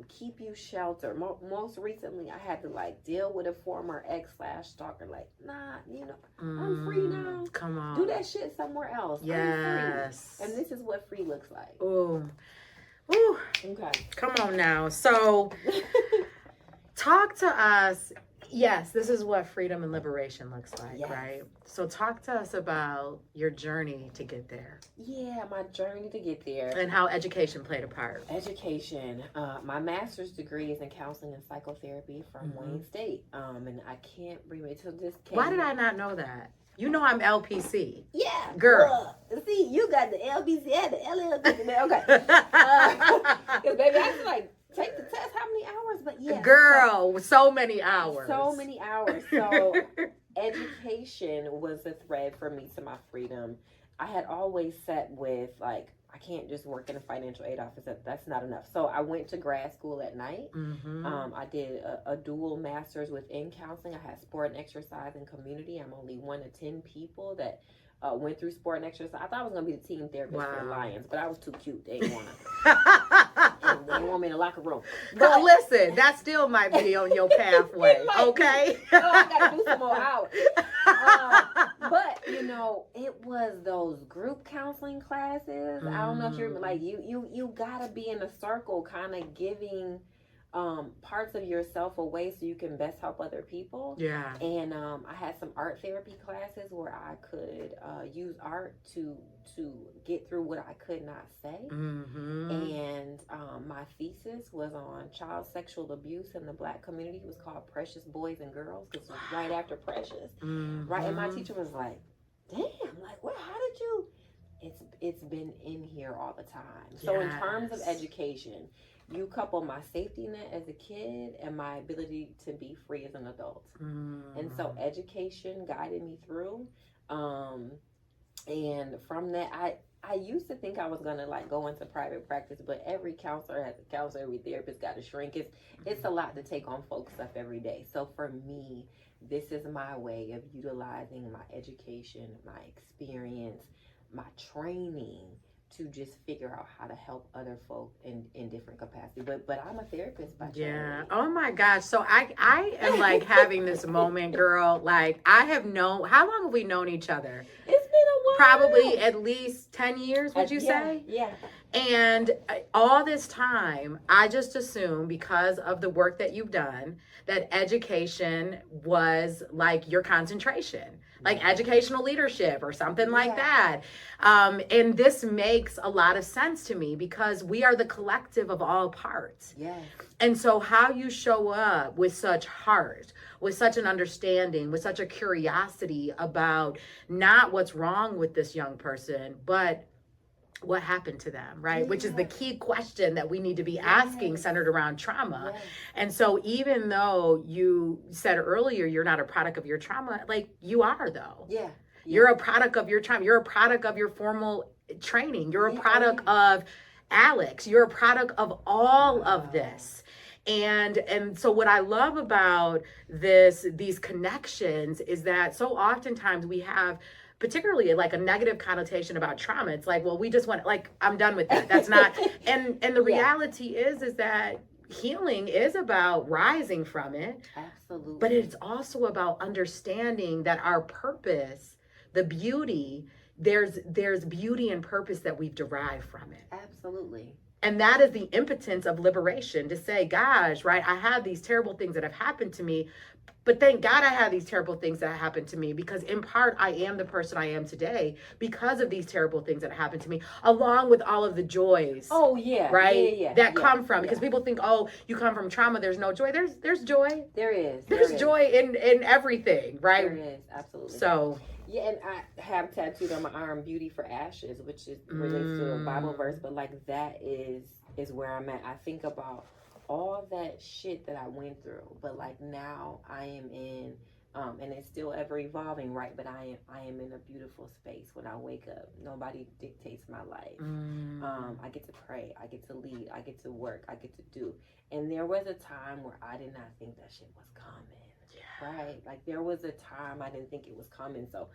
keep you sheltered. Most recently, I had to like deal with a former ex/stalker. Like, nah, you know, I'm free now. Come on, do that shit somewhere else. Yes, I'm free. And this is what free looks like. Ooh, ooh. Okay. Come on now. So, talk to us. Yes, this is what freedom and liberation looks like, yes. Right? So talk to us about your journey to get there. Yeah, my journey to get there. And how education played a part. Education. My master's degree is in counseling and psychotherapy from Wayne State. And I can't remember till this came. Why did I not know that? You know I'm LPC. Yeah. Girl. See, you got the LBC and the LLB. Okay. Because baby, I was like, take the test. How many hours? But yeah. Girl, so many hours. So many hours. So education was a thread for me to my freedom. I had always set with like, I can't just work in a financial aid office. That's not enough. So I went to grad school at night. I did a dual master's within counseling. I had sport and exercise and community. I'm only one of 10 people that went through sport and exercise. I thought I was going to be the team therapist for the Lions, but I was too cute. They didn't want to. They didn't want me in the locker room. But listen, that still might be on your pathway, okay? I got to do some more hours. But, you know, it was those group counseling classes. I don't know if you're, like, you got to be in a circle kind of giving parts of yourself away so you can best help other people. Yeah. And I had some art therapy classes where I could use art to get through what I could not say. And my thesis was on child sexual abuse in the Black community. It was called Precious Boys and Girls, because it was right after Precious. Right, and my teacher was like, damn, like, well, how did you? It's been in here all the time. So in terms of education, you couple my safety net as a kid and my ability to be free as an adult. And so education guided me through. And from that, I used to think I was going to like go into private practice, but every counselor has a counselor, every therapist got to shrink. It's a lot to take on folks stuff every day. So for me, this is my way of utilizing my education, my experience, my training to just figure out how to help other folk in different capacities. But I'm a therapist by trade. Yeah. Oh my gosh. So I am like having this moment, girl. Like I have known, how long have we known each other? It's been a while. Probably at least 10 years, would you say? Yeah. And all this time, I just assume because of the work that you've done, that education was like your concentration, like educational leadership or something like that. And this makes a lot of sense to me because we are the collective of all parts. Yes. And so how you show up with such heart, with such an understanding, with such a curiosity about not what's wrong with this young person, but what happened to them, right? Yeah. Which is the key question that we need to be asking, centered around trauma. Yes. And so even though you said earlier you're not a product of your trauma, like you are though. Yeah. You're a product of your trauma. You're a product of your formal training. You're a product of Alex. You're a product of all of this. And so what I love about these connections is that so oftentimes we have particularly like a negative connotation about trauma. It's like, well, we just want, like, I'm done with that. That's not, and the reality is that healing is about rising from it. Absolutely. But it's also about understanding that our purpose, the beauty, there's beauty and purpose that we've derived from it. Absolutely. And that is the impotence of liberation, to say, gosh, right, I have these terrible things that have happened to me, but thank God I have these terrible things that happened to me, because in part I am the person I am today because of these terrible things that happened to me, along with all of the joys. Oh yeah. Right? Yeah. That come from, because people think, oh, you come from trauma, there's no joy. There's joy. There is. There's joy in everything, right? There is, absolutely. So yeah, and I have tattooed on my arm "Beauty for Ashes," which is relates to a Bible verse, but like that is where I'm at. I think about all that shit that I went through, but like now I am in and it's still ever evolving, right? But I am in a beautiful space when I wake up. Nobody dictates my life. I get to pray, I get to lead, I get to work, I get to do. And there was a time where I did not think that shit was coming. Right? Like there was a time I didn't think it was coming. So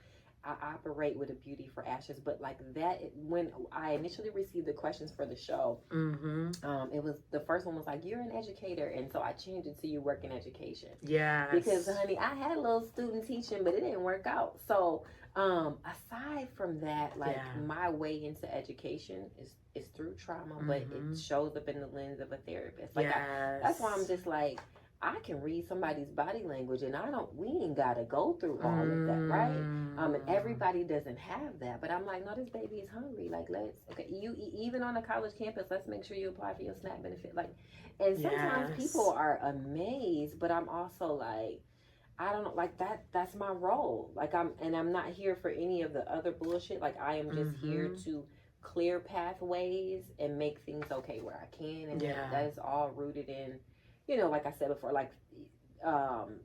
I operate with a beauty for ashes, but like that, when I initially received the questions for the show, it was, the first one was like, you're an educator. And so I changed it to you work in education. yeah, Because honey, I had a little student teaching, but it didn't work out. So aside from that, like my way into education is through trauma, but it shows up in the lens of a therapist. Like that's why I'm just like, I can read somebody's body language, and we ain't gotta go through all of that, right? And everybody doesn't have that, but I'm like, no, this baby is hungry. Like, you even on a college campus, let's make sure you apply for your SNAP benefit. Like, and sometimes people are amazed, but I'm also like, I don't know, like that's my role. Like I'm not here for any of the other bullshit. Like I am just here to clear pathways and make things okay where I can, and that is all rooted in, you know, like I said before, like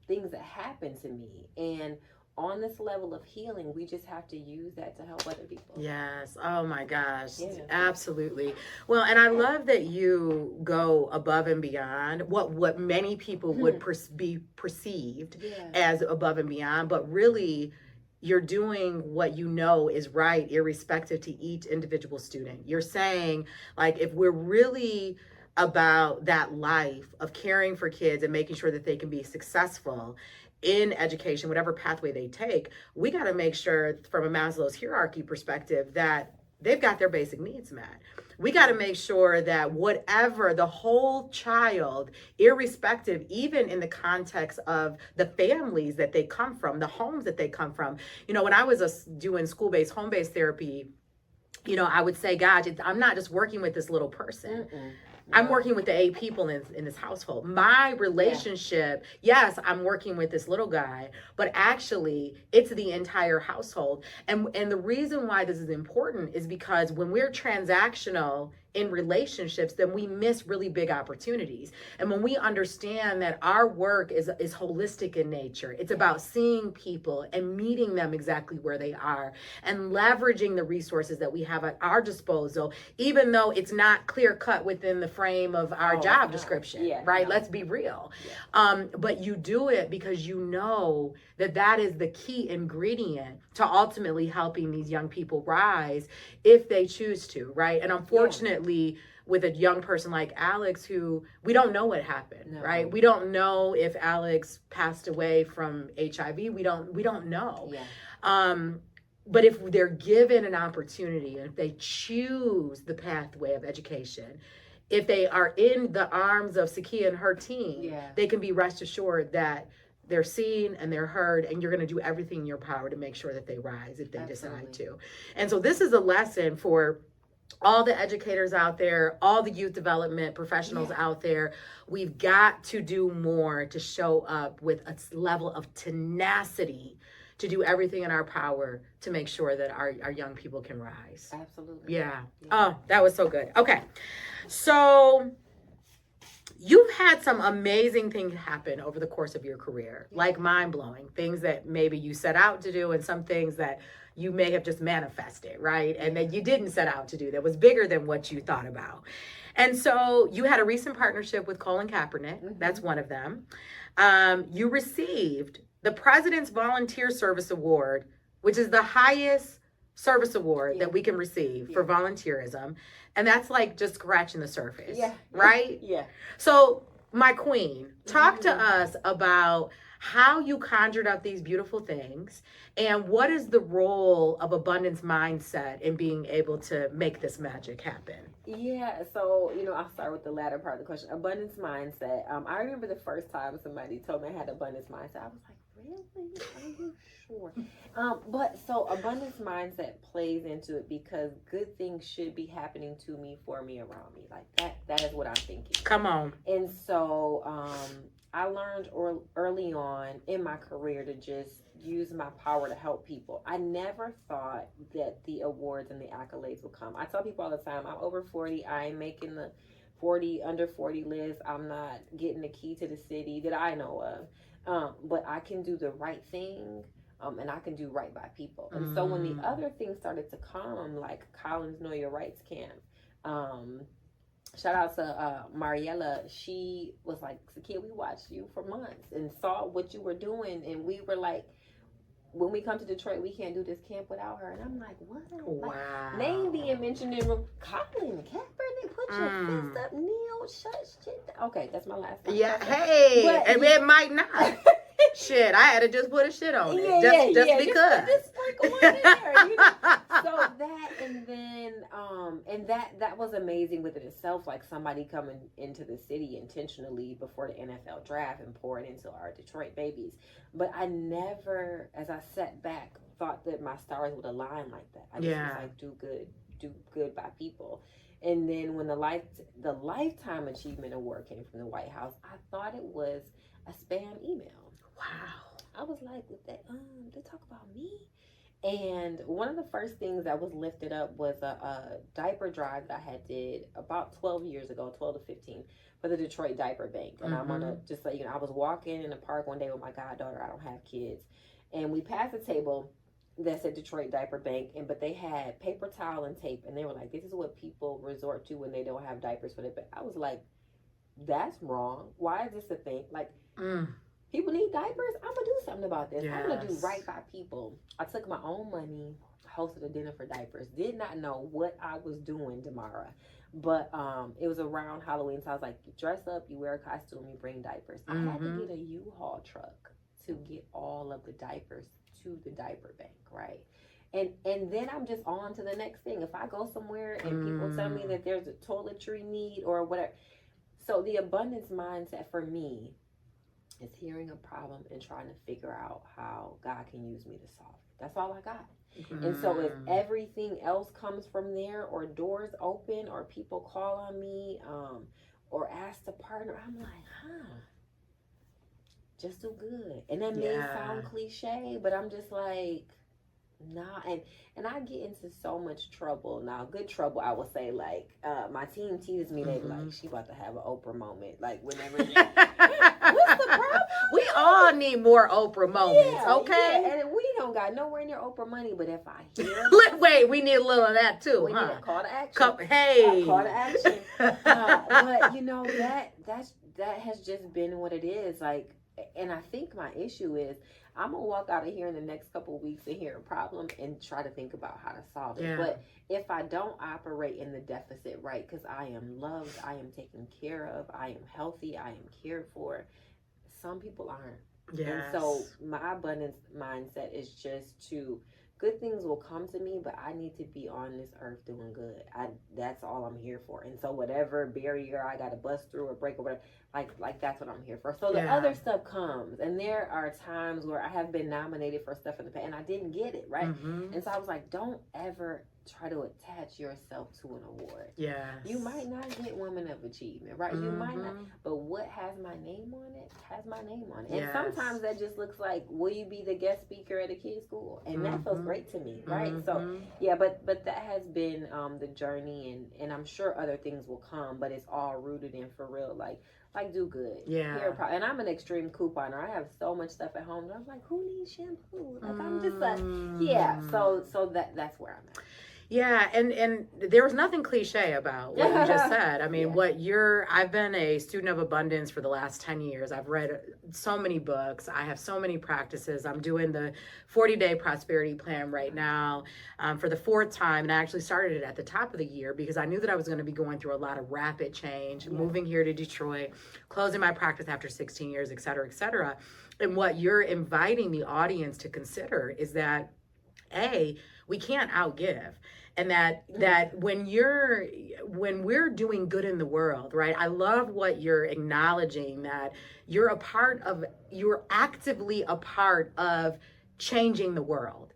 things that happen to me. And on this level of healing, we just have to use that to help other people. Yes. Oh my gosh. Yeah. Absolutely. Well, and I love that you go above and beyond what many people would be perceived as above and beyond, but really you're doing what you know is right, irrespective to each individual student. You're saying, like, if we're really about that life of caring for kids and making sure that they can be successful in education, whatever pathway they take, we got to make sure from a Maslow's hierarchy perspective that they've got their basic needs met. We got to make sure that whatever the whole child, irrespective, even in the context of the families that they come from, the homes that they come from. You know, when I was doing school-based, home-based therapy, you know, I would say, God, I'm not just working with this little person. I'm working with the 8 people in this household. My relationship, yes, I'm working with this little guy, but actually it's the entire household. And the reason why this is important is because when we're transactional in relationships, then we miss really big opportunities. And when we understand that our work is holistic in nature, it's about seeing people and meeting them exactly where they are and leveraging the resources that we have at our disposal, even though it's not clear cut within the frame of our job description, right? Let's be real. But you do it because you know that is the key ingredient to ultimately helping these young people rise if they choose to, right? And unfortunately, with a young person like Alex, who we don't know what happened, right? We don't know if Alex passed away from HIV. We don't know. But if they're given an opportunity, and if they choose the pathway of education, if they are in the arms of Cyekeia and her team, they can be rest assured that they're seen and they're heard, and you're going to do everything in your power to make sure that they rise if they decide to. And so this is a lesson for all the educators out there, all the youth development professionals out there. We've got to do more to show up with a level of tenacity to do everything in our power to make sure that our young people can rise. Absolutely. Yeah. Oh, that was so good. Okay. So you've had some amazing things happen over the course of your career, like mind-blowing things that maybe you set out to do and some things that you may have just manifested, right? And that you didn't set out to do that was bigger than what you thought about. And so you had a recent partnership with Colin Kaepernick. That's one of them. You received the President's Volunteer Service Award, which is the highest service award that we can receive for volunteerism. And that's like just scratching the surface, right? So my queen, talk to us about how you conjured up these beautiful things and what is the role of abundance mindset in being able to make this magic happen? So, I'll start with the latter part of the question. Abundance mindset. I remember the first time somebody told me I had abundance mindset. I was like, really? Are you sure? But so abundance mindset plays into it because good things should be happening to me, for me, around me. Like that is what I'm thinking. Come on. And so I learned early on in my career to just use my power to help people. I never thought that the awards and the accolades would come. I tell people all the time, I'm over 40. I ain't making the under 40 list. I'm not getting the key to the city that I know of. But I can do the right thing. And I can do right by people. And so when the other things started to come, like Colin's Know Your Rights camp, shout out to Mariella. She was like, Cyekeia, we watched you for months and saw what you were doing. And we were like, when we come to Detroit, we can't do this camp without her. And I'm like, what? Wow. Like, name being mentioned in the room. Colin Kaepernick, put your fist up, kneel, shut shit down. Okay, that's my last time. Yeah, hey, but, and it might not. Shit, I had to just put a shit on it. Just because. Just sprinkle it in there, So that, and then, and that was amazing within itself. Like somebody coming into the city intentionally before the NFL draft and pouring into our Detroit babies. But I never, as I sat back, thought that my stars would align like that. I just was like, do good by people. And then when the Lifetime Achievement Award came from the White House, I thought it was a spam email. Wow. I was like, they talk about me? And one of the first things that was lifted up was a diaper drive that I had did about 12 years ago, 12 to 15, for the Detroit Diaper Bank. And I'm gonna just let you know, I was walking in the park one day with my goddaughter. I don't have kids. And we passed a table that said Detroit Diaper Bank, but they had paper towel and tape. And they were like, this is what people resort to when they don't have diapers for their baby. I was like, that's wrong. Why is this a thing? Like, people need diapers. I'm gonna do something about this. I'm gonna do right by people. I took my own money, hosted a dinner for diapers. Did not know what I was doing, Demarra. But it was around Halloween, so I was like, you dress up, you wear a costume, you bring diapers. I had to get a U-Haul truck to get all of the diapers to the diaper bank, right? And then I'm just on to the next thing. If I go somewhere and people tell me that there's a toiletry need or whatever. So the abundance mindset for me is hearing a problem and trying to figure out how God can use me to solve it. That's all I got. And so if everything else comes from there, or doors open, or people call on me, or ask to partner, I'm like, just do good. And that may sound cliche, but I'm just like, Nah, and I get into so much trouble now. Good trouble, I would say. Like, my team teases me. They be like, she about to have an Oprah moment. Like, whenever what's the problem? We all need more Oprah moments, Yeah, okay? yeah, and we don't got nowhere near Oprah money, but if I hear Wait, we need a little of that too, we need huh? a call to action. Hey, Call to action. But you know that has just been what it is. Like, and I think my issue is I'm gonna walk out of here in the next couple of weeks and hear a problem and try to think about how to solve it. Yeah. But if I don't operate in the deficit, right, because I am loved, I am taken care of, I am healthy, I am cared for. Some people aren't. yes. And so my abundance mindset is just to good things will come to me, but I need to be on this earth doing good. That's all I'm here for. And so whatever barrier I gotta bust through or break or whatever, like that's what I'm here for. So the other stuff comes, and there are times where I have been nominated for stuff in the past and I didn't get it, right? And so I was like, don't ever try to attach yourself to an award. Yes. You might not get Woman of Achievement, right? You might not, but what has my name on it has my name on it. And sometimes that just looks like, will you be the guest speaker at a kid's school? And that feels great to me, right? So yeah, but that has been the journey, and I'm sure other things will come, but it's all rooted in for real, like do good. Yeah. And I'm an extreme couponer. I have so much stuff at home. And I'm like, who needs shampoo? Like I'm just like, yeah. So that's where I'm at. Yeah, and there was nothing cliche about what you just said. I mean, I've been a student of abundance for the last 10 years. I've read so many books. I have so many practices. I'm doing the 40-day prosperity plan right now for the 4th time. And I actually started it at the top of the year because I knew that I was going to be going through a lot of rapid change, moving here to Detroit, closing my practice after 16 years, et cetera, et cetera. And what you're inviting the audience to consider is that, we can't outgive. And that when we're doing good in the world, right? I love what you're acknowledging, that you're actively a part of changing the world.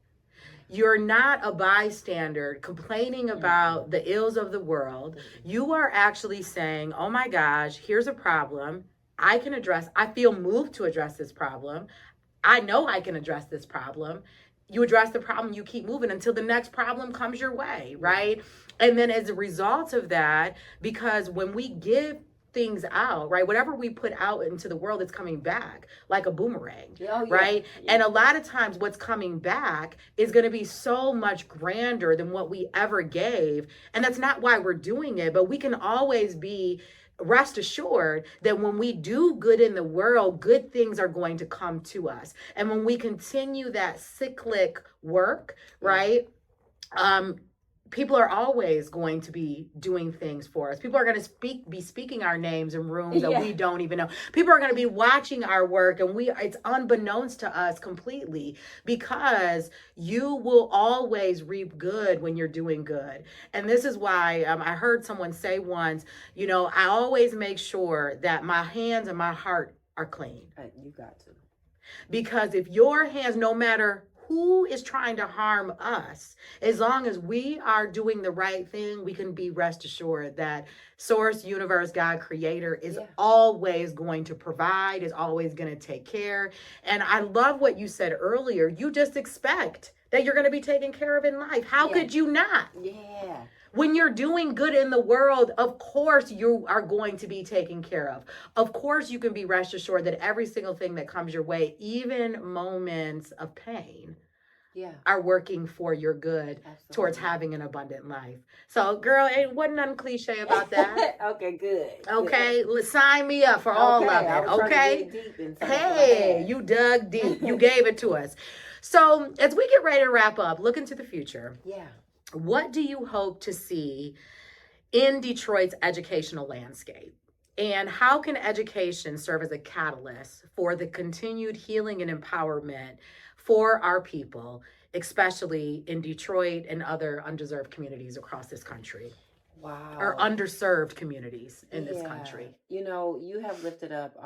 You're not a bystander complaining about the ills of the world. You are actually saying, oh my gosh, here's a problem I feel moved to address this problem. I know I can address this problem. You address the problem, you keep moving until the next problem comes your way, right? And then as a result of that, because when we give things out, right, whatever we put out into the world, it's coming back like a boomerang, right? Yeah. And a lot of times what's coming back is going to be so much grander than what we ever gave. And that's not why we're doing it, but we can always be rest assured that when we do good in the world, good things are going to come to us. And when we continue that cyclic work, right? People are always going to be doing things for us. People are going to be speaking our names in rooms that we don't even know. People are going to be watching our work, and it's unbeknownst to us completely, because you will always reap good when you're doing good. And this is why I heard someone say once, I always make sure that my hands and my heart are clean. You got to. Because if your hands, no matter who is trying to harm us, as long as we are doing the right thing, we can be rest assured that Source, Universe, God, Creator is always going to provide, is always going to take care. And I love what you said earlier. You just expect that you're going to be taken care of in life. How could you not? Yeah. When you're doing good in the world, of course you are going to be taken care of. Of course you can be rest assured that every single thing that comes your way, even moments of pain, are working for your good. Absolutely. Towards having an abundant life. So, girl, ain't wasn't nothing cliche about that. Okay, good. Okay, sign me up for all of it. Okay. Hey, you dug deep. You gave it to us. So, as we get ready to wrap up, look into the future. Yeah. What do you hope to see in Detroit's educational landscape? And how can education serve as a catalyst for the continued healing and empowerment for our people, especially in Detroit and other undeserved communities across this country? Wow. Or underserved communities in this country. You have lifted up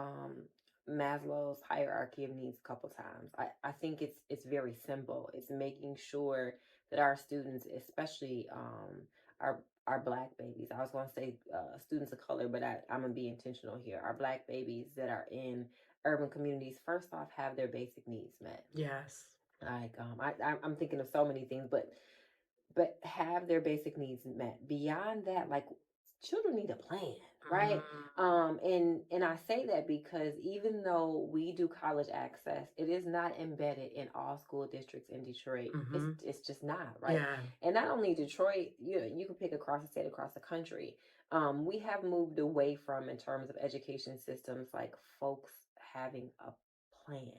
Maslow's hierarchy of needs a couple times. I think it's very simple. It's making sure that our students, especially our Black babies, I was going to say students of color, but I'm going to be intentional here. Our Black babies that are in urban communities, first off, have their basic needs met. Yes. Like I'm thinking of so many things, but have their basic needs met. Beyond that, like children need a plan, right? And I say that because even though we do college access, it is not embedded in all school districts in Detroit. It's just not, right? Yeah. And not only Detroit, you can pick across the state, across the country. We have moved away from, in terms of education systems, like folks having a plan.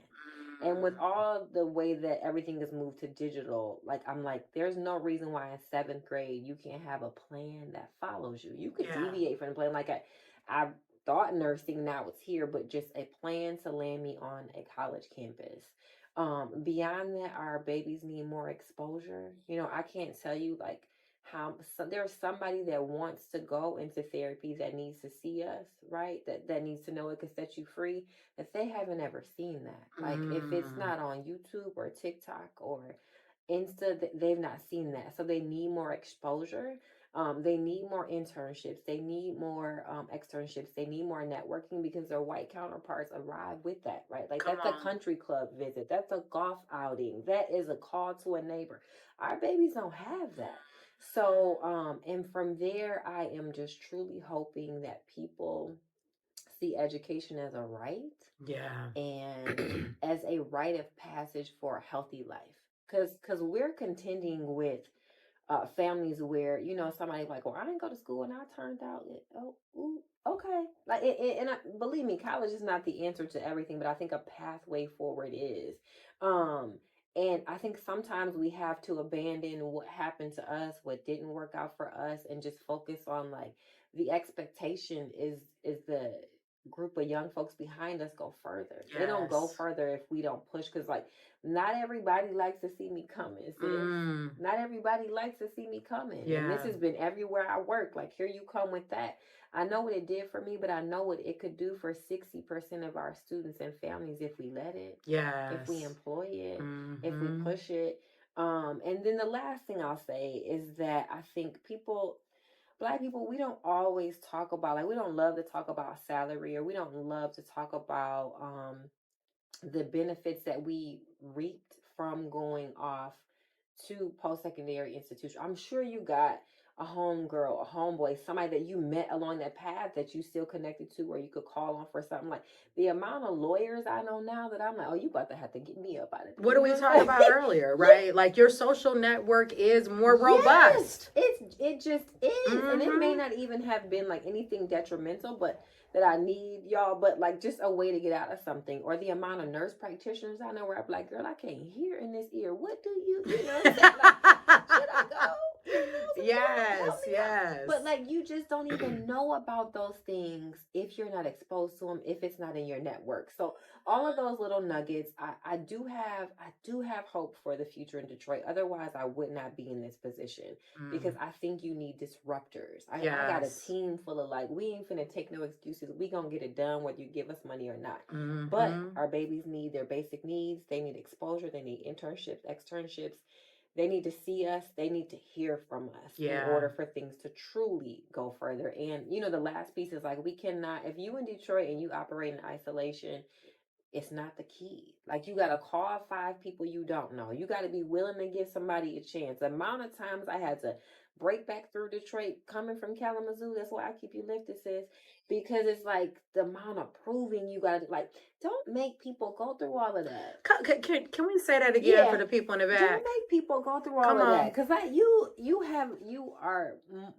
And with all the way that everything is moved to digital, like I'm like, there's no reason why in 7th grade you can't have a plan that follows you. You could deviate from the plan. Like I thought nursing, now it's here, but just a plan to land me on a college campus. Beyond that, our babies need more exposure. I can't tell you like how there's somebody that wants to go into therapy that needs to see us, right? That needs to know it could set you free. If they haven't ever seen that, like if it's not on YouTube or TikTok or Insta, they've not seen that. So they need more exposure. They need more internships. They need more externships. They need more networking because their white counterparts arrive with that, right? Like that's a country club visit. That's a golf outing. That is a call to a neighbor. Our babies don't have that. So, and from there, I am just truly hoping that people see education as a right. Yeah. And as a rite of passage for a healthy life. Because we're contending with families where, somebody like, well, I didn't go to school and I turned out, okay. Like, believe me, college is not the answer to everything, but I think a pathway forward is. And I think sometimes we have to abandon what happened to us, what didn't work out for us, and just focus on like the expectation is the group of young folks behind us go further. They don't go further if we don't push, because like not everybody likes to see me coming, sis. Not everybody likes to see me coming. And this has been everywhere I work. Like, here you come with that. I know what it did for me, but I know what it could do for 60% of our students and families if we let it. If we employ it, if we push it. And then the last thing I'll say is that I think Black people, we don't always talk about, like, we don't love to talk about salary, or we don't love to talk about the benefits that we reaped from going off to post-secondary institution. I'm sure you got a homegirl, a homeboy, somebody that you met along that path that you still connected to, or you could call on for something. Like the amount of lawyers I know now that I'm like, oh, you about to have to get me up out of there. What did we talk about earlier, right? Like your social network is more robust. It just is. And it may not even have been like anything detrimental, but that I need y'all, but like just a way to get out of something. Or the amount of nurse practitioners I know where I'm like, girl, I can't hear in this ear. What do you know what I'm saying? Like, should I go? Yes. But like, you just don't even know about those things if you're not exposed to them, if it's not in your network. So all of those little nuggets, I do have hope for the future in Detroit. Otherwise, I would not be in this position, because I think you need disruptors. I got a team full of like, we ain't finna take no excuses. We gonna get it done whether you give us money or not. But our babies need their basic needs. They need exposure. They need internships, externships. They need to see us. They need to hear from us in order for things to truly go further. And, the last piece is like, we cannot, if you in Detroit and you operate in isolation, it's not the key. Like, you got to call 5 people you don't know. You got to be willing to give somebody a chance. The amount of times I had to break back through Detroit coming from Kalamazoo, that's why I keep you lifted, sis. Because it's like the amount of proving you got to, like, don't make people go through all of that. Can we say that again for the people in the back? Don't make people go through all of that. Because like, you are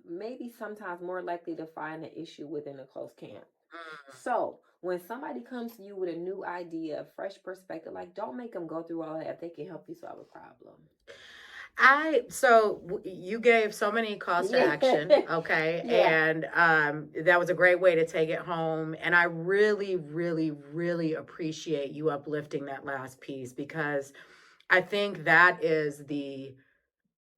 maybe sometimes more likely to find an issue within a close camp. So when somebody comes to you with a new idea, a fresh perspective, like, don't make them go through all that if they can help you solve a problem. So you gave so many calls to action, okay? And that was a great way to take it home. And I really, really, really appreciate you uplifting that last piece, because I think that is the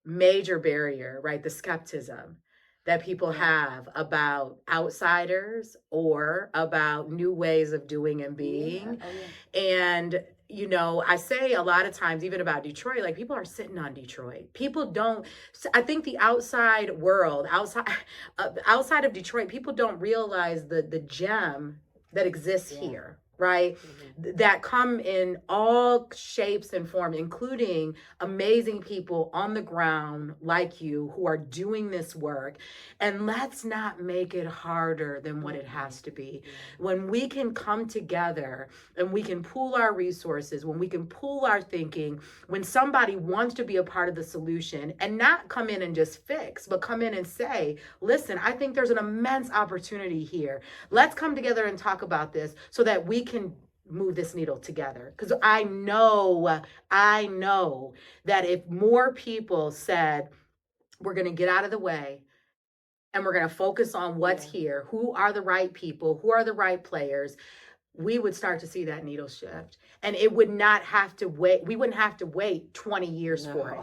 major barrier, right? The skepticism that people have about outsiders or about new ways of doing and being. And I say a lot of times, even about Detroit, like, people are sitting on Detroit. People don't, I think the outside world, outside of Detroit, people don't realize the gem that exists here, right? That come in all shapes and forms, including amazing people on the ground like you who are doing this work. And let's not make it harder than what it has to be. When we can come together and we can pool our resources, when we can pool our thinking, when somebody wants to be a part of the solution and not come in and just fix, but come in and say, listen, I think there's an immense opportunity here. Let's come together and talk about this so that we can move this needle together. Because I know that if more people said, we're going to get out of the way and we're going to focus on what's here, who are the right people, who are the right players, we would start to see that needle shift. And it would not have to wait. We wouldn't have to wait 20 years for it.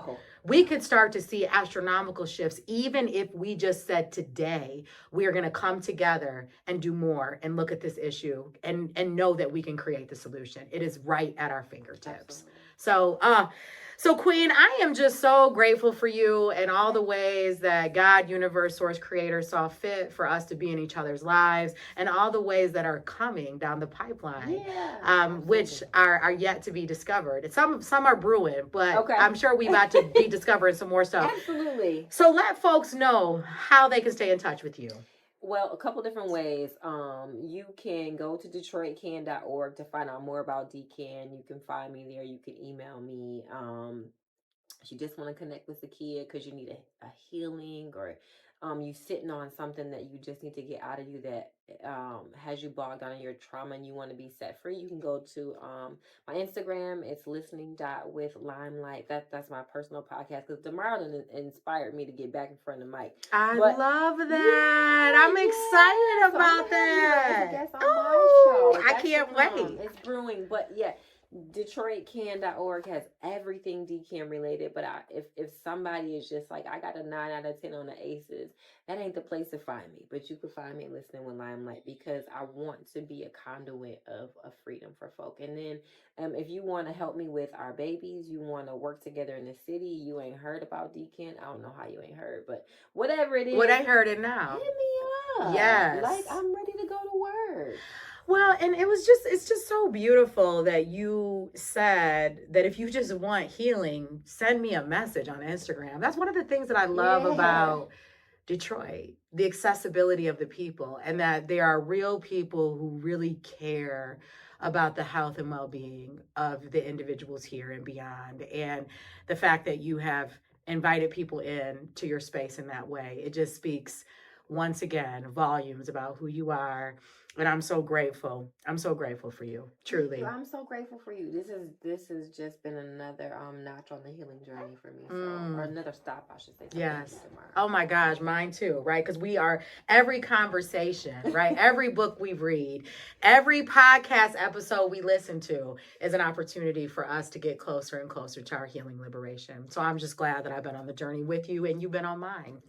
We could start to see astronomical shifts, even if we just said today, we are going to come together and do more and look at this issue and know that we can create the solution. It is right at our fingertips. Absolutely. So Queen, I am just so grateful for you and all the ways that God, universe, source, creator saw fit for us to be in each other's lives, and all the ways that are coming down the pipeline, which are yet to be discovered. Some are brewing, but I'm sure we about to be discovering some more stuff. Absolutely. So let folks know how they can stay in touch with you. Well, a couple different ways. You can go to DetroitCan.org to find out more about DCAN. You can find me there. You can email me. If you just want to connect with Cyekeia because you need a healing, or you sitting on something that you just need to get out of you that has you bogged down in your trauma and you want to be set free, you can go to my Instagram. It's listening.with_limelight. That's my personal podcast, because Demarra inspired me to get back in front of the mic. I love that. I'm excited about that. I can't wait. It's brewing, but DetroitCan.org has everything DCAN related. But if somebody is just like, I got a 9 out of 10 on the ACEs, that ain't the place to find me. But you can find me listening with Limelight, because I want to be a conduit of freedom for folk. And then if you want to help me with our babies, you want to work together in the city, you ain't heard about DCAN. I don't know how you ain't heard, but whatever it is. What I heard it now. Hit me up. Yes. Like, I'm ready to go to work. Well, and it's just so beautiful that you said that if you just want healing, send me a message on Instagram. That's one of the things that I love about Detroit, the accessibility of the people, and that there are real people who really care about the health and well-being of the individuals here and beyond. And the fact that you have invited people in to your space in that way, it just speaks once again volumes about who you are. And I'm so grateful. I'm so grateful for you, truly. I'm so grateful for you. This has just been another notch on the healing journey for me. Or another stop, I should say. Yes. Oh my gosh, mine too, right? Because we are, every conversation, right? Every book we read, every podcast episode we listen to is an opportunity for us to get closer and closer to our healing liberation. So I'm just glad that I've been on the journey with you and you've been on mine.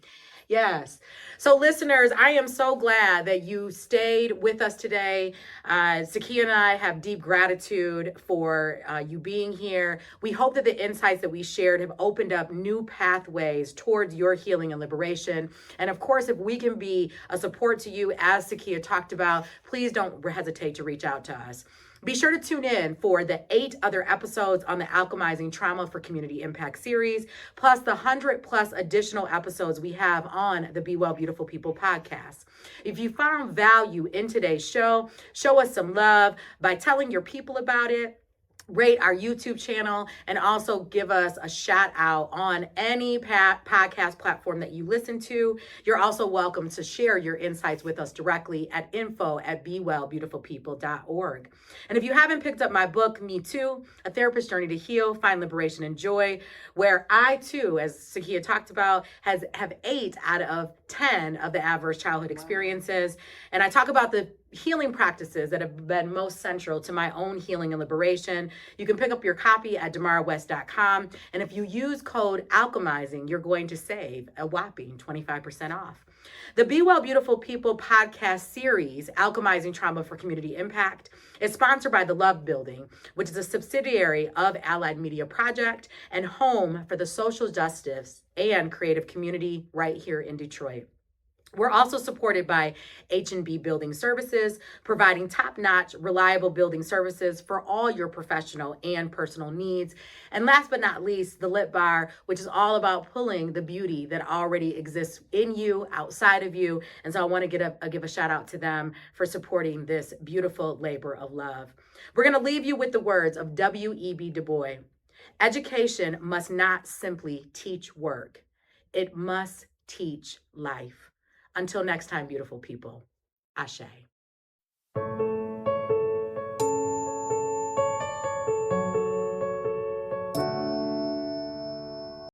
Yes. So listeners, I am so glad that you stayed with us today. Cyekeia and I have deep gratitude for you being here. We hope that the insights that we shared have opened up new pathways towards your healing and liberation. And of course, if we can be a support to you, as Cyekeia talked about, please don't hesitate to reach out to us. Be sure to tune in for the 8 other episodes on the Alchemizing Trauma for Community Impact series, plus the 100+ additional episodes we have on the Be Well Beautiful People podcast. If you found value in today's show, show us some love by telling your people about it. Rate our YouTube channel, and also give us a shout out on any podcast platform that you listen to. You're also welcome to share your insights with us directly at info@bewellbeautifulpeople.org. And if you haven't picked up my book, Me Too, A Therapist's Journey to Heal, Find Liberation and Joy, where I too, as Cyekeia talked about, have 8 out of 10 of the adverse childhood experiences. And I talk about the healing practices that have been most central to my own healing and liberation. You can pick up your copy at DemarraWest.com. And if you use code Alchemizing, you're going to save a whopping 25% off. The Be Well Beautiful People podcast series, Alchemizing Trauma for Community Impact, is sponsored by The Love Building, which is a subsidiary of Allied Media Project and home for the social justice and creative community right here in Detroit. We're also supported by H&B Building Services, providing top-notch, reliable building services for all your professional and personal needs. And last but not least, the Lit Bar, which is all about pulling the beauty that already exists in you, outside of you. And so I want to give a shout out to them for supporting this beautiful labor of love. We're going to leave you with the words of W.E.B. Du Bois. Education must not simply teach work. It must teach life. Until next time, beautiful people, Ashe.